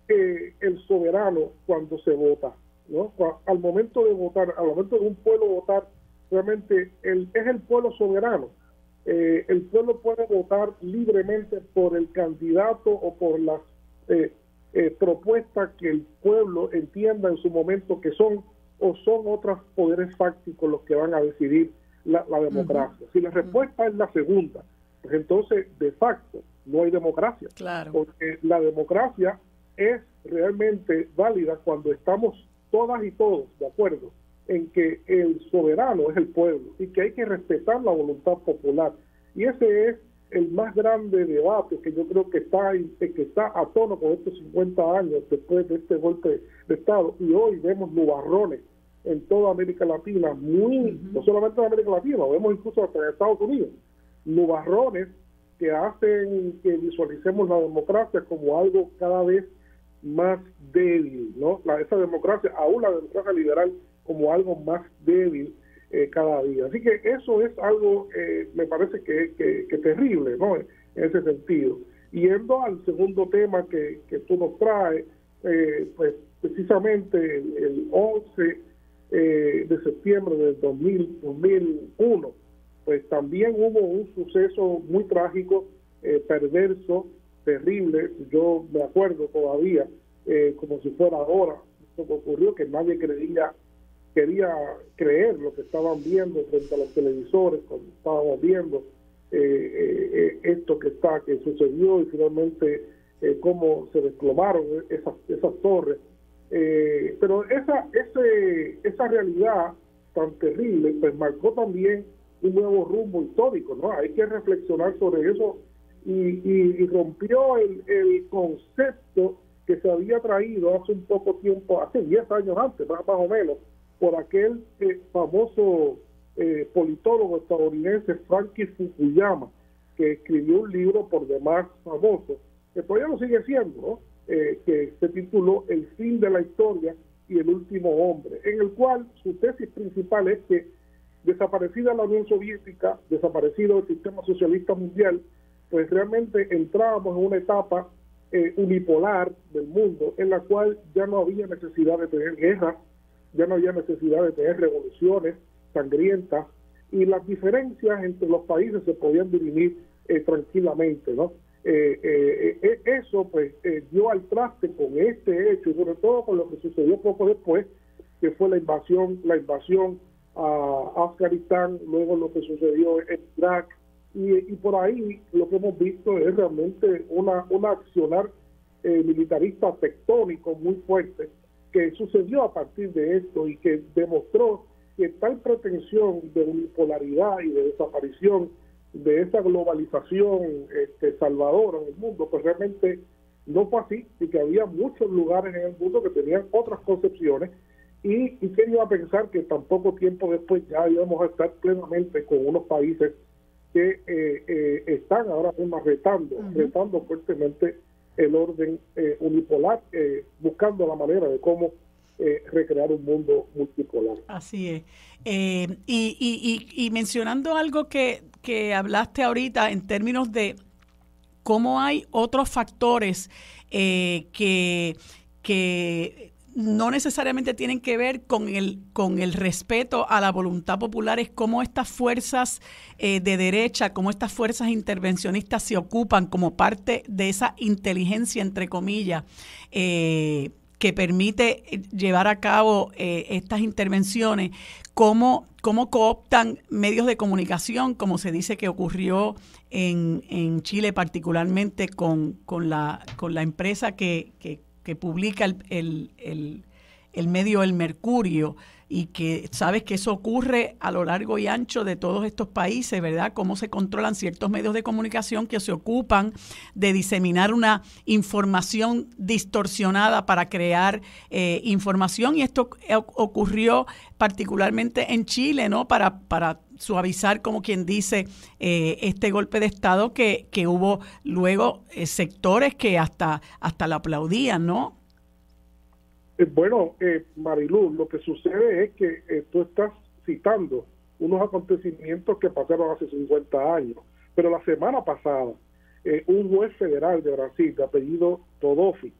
el soberano cuando se vota? ¿No? Al momento de votar, al momento de un pueblo votar, realmente es el pueblo soberano. El pueblo puede votar libremente por el candidato o por las propuestas que el pueblo entienda en su momento que son otros poderes fácticos los que van a decidir la democracia. Si la respuesta es la segunda, pues entonces de facto no hay democracia. Claro. Porque la democracia es realmente válida cuando estamos todas y todos de acuerdo en que el soberano es el pueblo y que hay que respetar la voluntad popular. Y ese es el más grande debate que yo creo que está a tono con estos 50 años después de este golpe de Estado. Y hoy vemos nubarrones en toda América Latina, no solamente en América Latina, lo vemos incluso hasta en Estados Unidos, nubarrones que hacen que visualicemos la democracia como algo cada vez más débil, ¿no? Esa democracia, aún la democracia liberal, como algo más débil cada día. Así que eso es algo, me parece que terrible, ¿no? En ese sentido. Yendo al segundo tema que tú nos traes, pues precisamente el 11 de septiembre del 2001, pues también hubo un suceso muy trágico, perverso, terrible. Yo me acuerdo todavía, como si fuera ahora, lo que ocurrió, que nadie quería creer lo que estaban viendo frente a los televisores cuando estábamos viendo esto que sucedió, y finalmente cómo se desplomaron esas torres. Pero esa realidad tan terrible pues marcó también un nuevo rumbo histórico, ¿no? Hay que reflexionar sobre eso y rompió el concepto que se había traído hace un poco tiempo, hace 10 años antes, más o menos, por aquel famoso politólogo estadounidense Francis Fukuyama, que escribió un libro por demás famoso, que todavía lo sigue siendo, ¿no? Que se tituló El fin de la historia y el último hombre, en el cual su tesis principal es que desaparecida la Unión Soviética, desaparecido el sistema socialista mundial, pues realmente entrábamos en una etapa unipolar del mundo, en la cual ya no había necesidad de tener guerras, ya no había necesidad de tener revoluciones sangrientas, y las diferencias entre los países se podían dirimir tranquilamente, ¿no? Eso pues dio al traste con este hecho, y sobre todo con lo que sucedió poco después, que fue la invasión a Afganistán, luego lo que sucedió en Irak, y por ahí lo que hemos visto es realmente un accionar militarista tectónico muy fuerte que sucedió a partir de esto, y que demostró que tal pretensión de unipolaridad y de desaparición de esa globalización salvadora en el mundo, pues realmente no fue así, y que había muchos lugares en el mundo que tenían otras concepciones, y que iba a pensar que tan poco tiempo después ya íbamos a estar plenamente con unos países que están ahora mismo retando fuertemente el orden unipolar, buscando la manera de cómo recrear un mundo multipolar. Así es. Y mencionando algo que hablaste ahorita en términos de cómo hay otros factores que no necesariamente tienen que ver con el respeto a la voluntad popular, es cómo estas fuerzas de derecha, cómo estas fuerzas intervencionistas se ocupan como parte de esa inteligencia, entre comillas, que permite llevar a cabo estas intervenciones, cómo cooptan medios de comunicación, como se dice que ocurrió en Chile, particularmente con la empresa que publica el medio El Mercurio, y que sabes que eso ocurre a lo largo y ancho de todos estos países, ¿verdad? Cómo se controlan ciertos medios de comunicación que se ocupan de diseminar una información distorsionada para crear información, y esto ocurrió particularmente en Chile, ¿no? Para suavizar, como quien dice, este golpe de Estado que hubo luego sectores que hasta lo aplaudían, ¿no? Bueno, Marilu, lo que sucede es que tú estás citando unos acontecimientos que pasaron hace 50 años, pero la semana pasada un juez federal de Brasil de apellido Todofi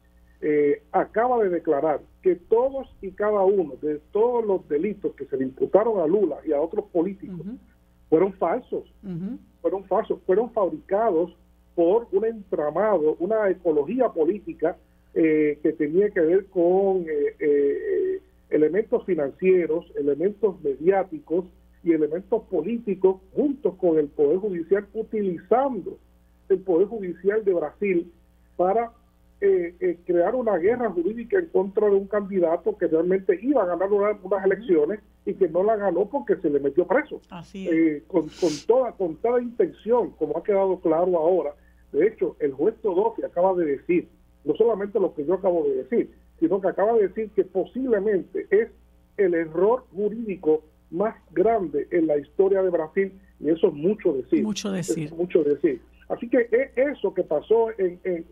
acaba de declarar que todos y cada uno de todos los delitos que se le imputaron a Lula y a otros políticos fueron falsos, fueron fabricados por un entramado, una ecología política que tenía que ver con elementos financieros, elementos mediáticos, y elementos políticos juntos con el Poder Judicial, utilizando el Poder Judicial de Brasil para crear una guerra jurídica en contra de un candidato que realmente iba a ganar unas elecciones y que no la ganó porque se le metió preso. Así es. Con toda intención, como ha quedado claro ahora. De hecho, el juez Todossi acaba de decir, no solamente lo que yo acabo de decir, sino que acaba de decir que posiblemente es el error jurídico más grande en la historia de Brasil, y eso es mucho decir. Mucho decir. Es mucho decir. Así que eso que pasó,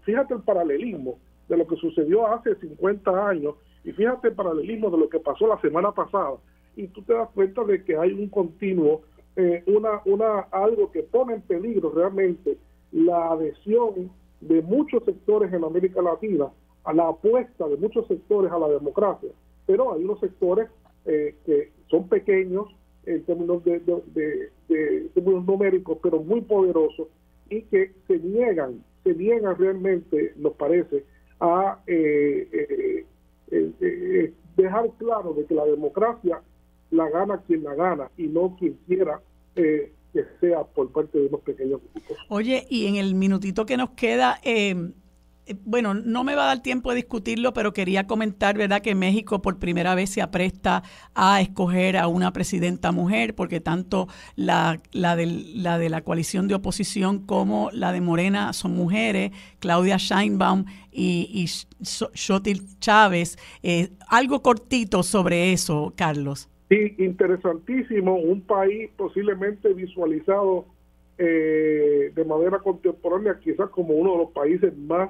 fíjate el paralelismo de lo que sucedió hace 50 años, y fíjate el paralelismo de lo que pasó la semana pasada, y tú te das cuenta de que hay un continuo, algo que pone en peligro realmente la adhesión de muchos sectores en América Latina, a la apuesta de muchos sectores a la democracia. Pero hay unos sectores que son pequeños en términos de términos numéricos, pero muy poderosos, y que se niegan realmente, nos parece, a dejar claro de que la democracia la gana quien la gana y no quien quiera que sea por parte de unos pequeños grupos. Oye, y en el minutito que nos queda, bueno, no me va a dar tiempo de discutirlo, pero quería comentar, ¿verdad?, que México por primera vez se apresta a escoger a una presidenta mujer, porque tanto la de la coalición de oposición como la de Morena son mujeres, Claudia Sheinbaum y Xochitl Chávez. Algo cortito sobre eso, Carlos. Sí, interesantísimo, un país posiblemente visualizado de manera contemporánea quizás como uno de los países más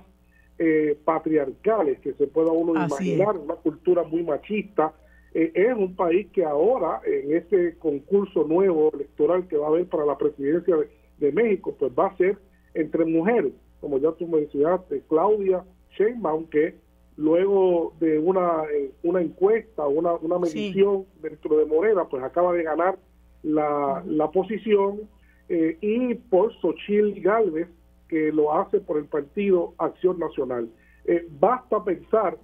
patriarcales que se pueda uno imaginar, una cultura muy machista. Es un país que ahora, en este concurso nuevo electoral que va a haber para la presidencia de México, pues va a ser entre mujeres, como ya tú mencionaste, Claudia Sheinbaum, que luego de una encuesta, una medición dentro de Morena, pues acaba de ganar la posición, y por Xochitl Gálvez, que lo hace por el Partido Acción Nacional. Basta pensar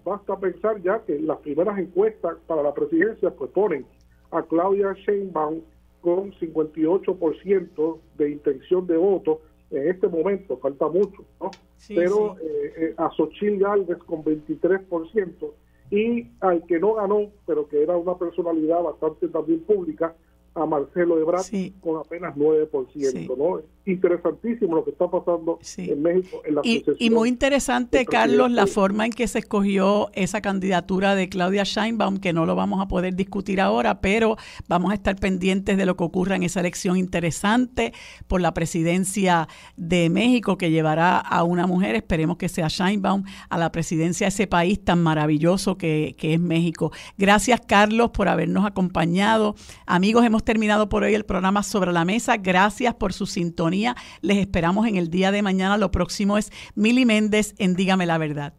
ya que las primeras encuestas para la presidencia pues ponen a Claudia Sheinbaum con 58% de intención de voto. En este momento falta mucho, ¿no? Sí, pero sí. A Xochitl Gálvez con 23%, y al que no ganó, pero que era una personalidad bastante también pública, a Marcelo Ebrard, sí, con apenas 9%, sí, ¿no? Interesantísimo lo que está pasando, sí, en México en la sucesión. Y muy interesante, Carlos, la forma en que se escogió esa candidatura de Claudia Sheinbaum, que no lo vamos a poder discutir ahora, pero vamos a estar pendientes de lo que ocurra en esa elección interesante por la presidencia de México, que llevará a una mujer, esperemos que sea Sheinbaum, a la presidencia de ese país tan maravilloso que es México. Gracias, Carlos, por habernos acompañado. Amigos, hemos terminado por hoy el programa Sobre la Mesa. Gracias por su sintonía. Les esperamos en el día de mañana. Lo próximo es Mili Méndez en Dígame la Verdad.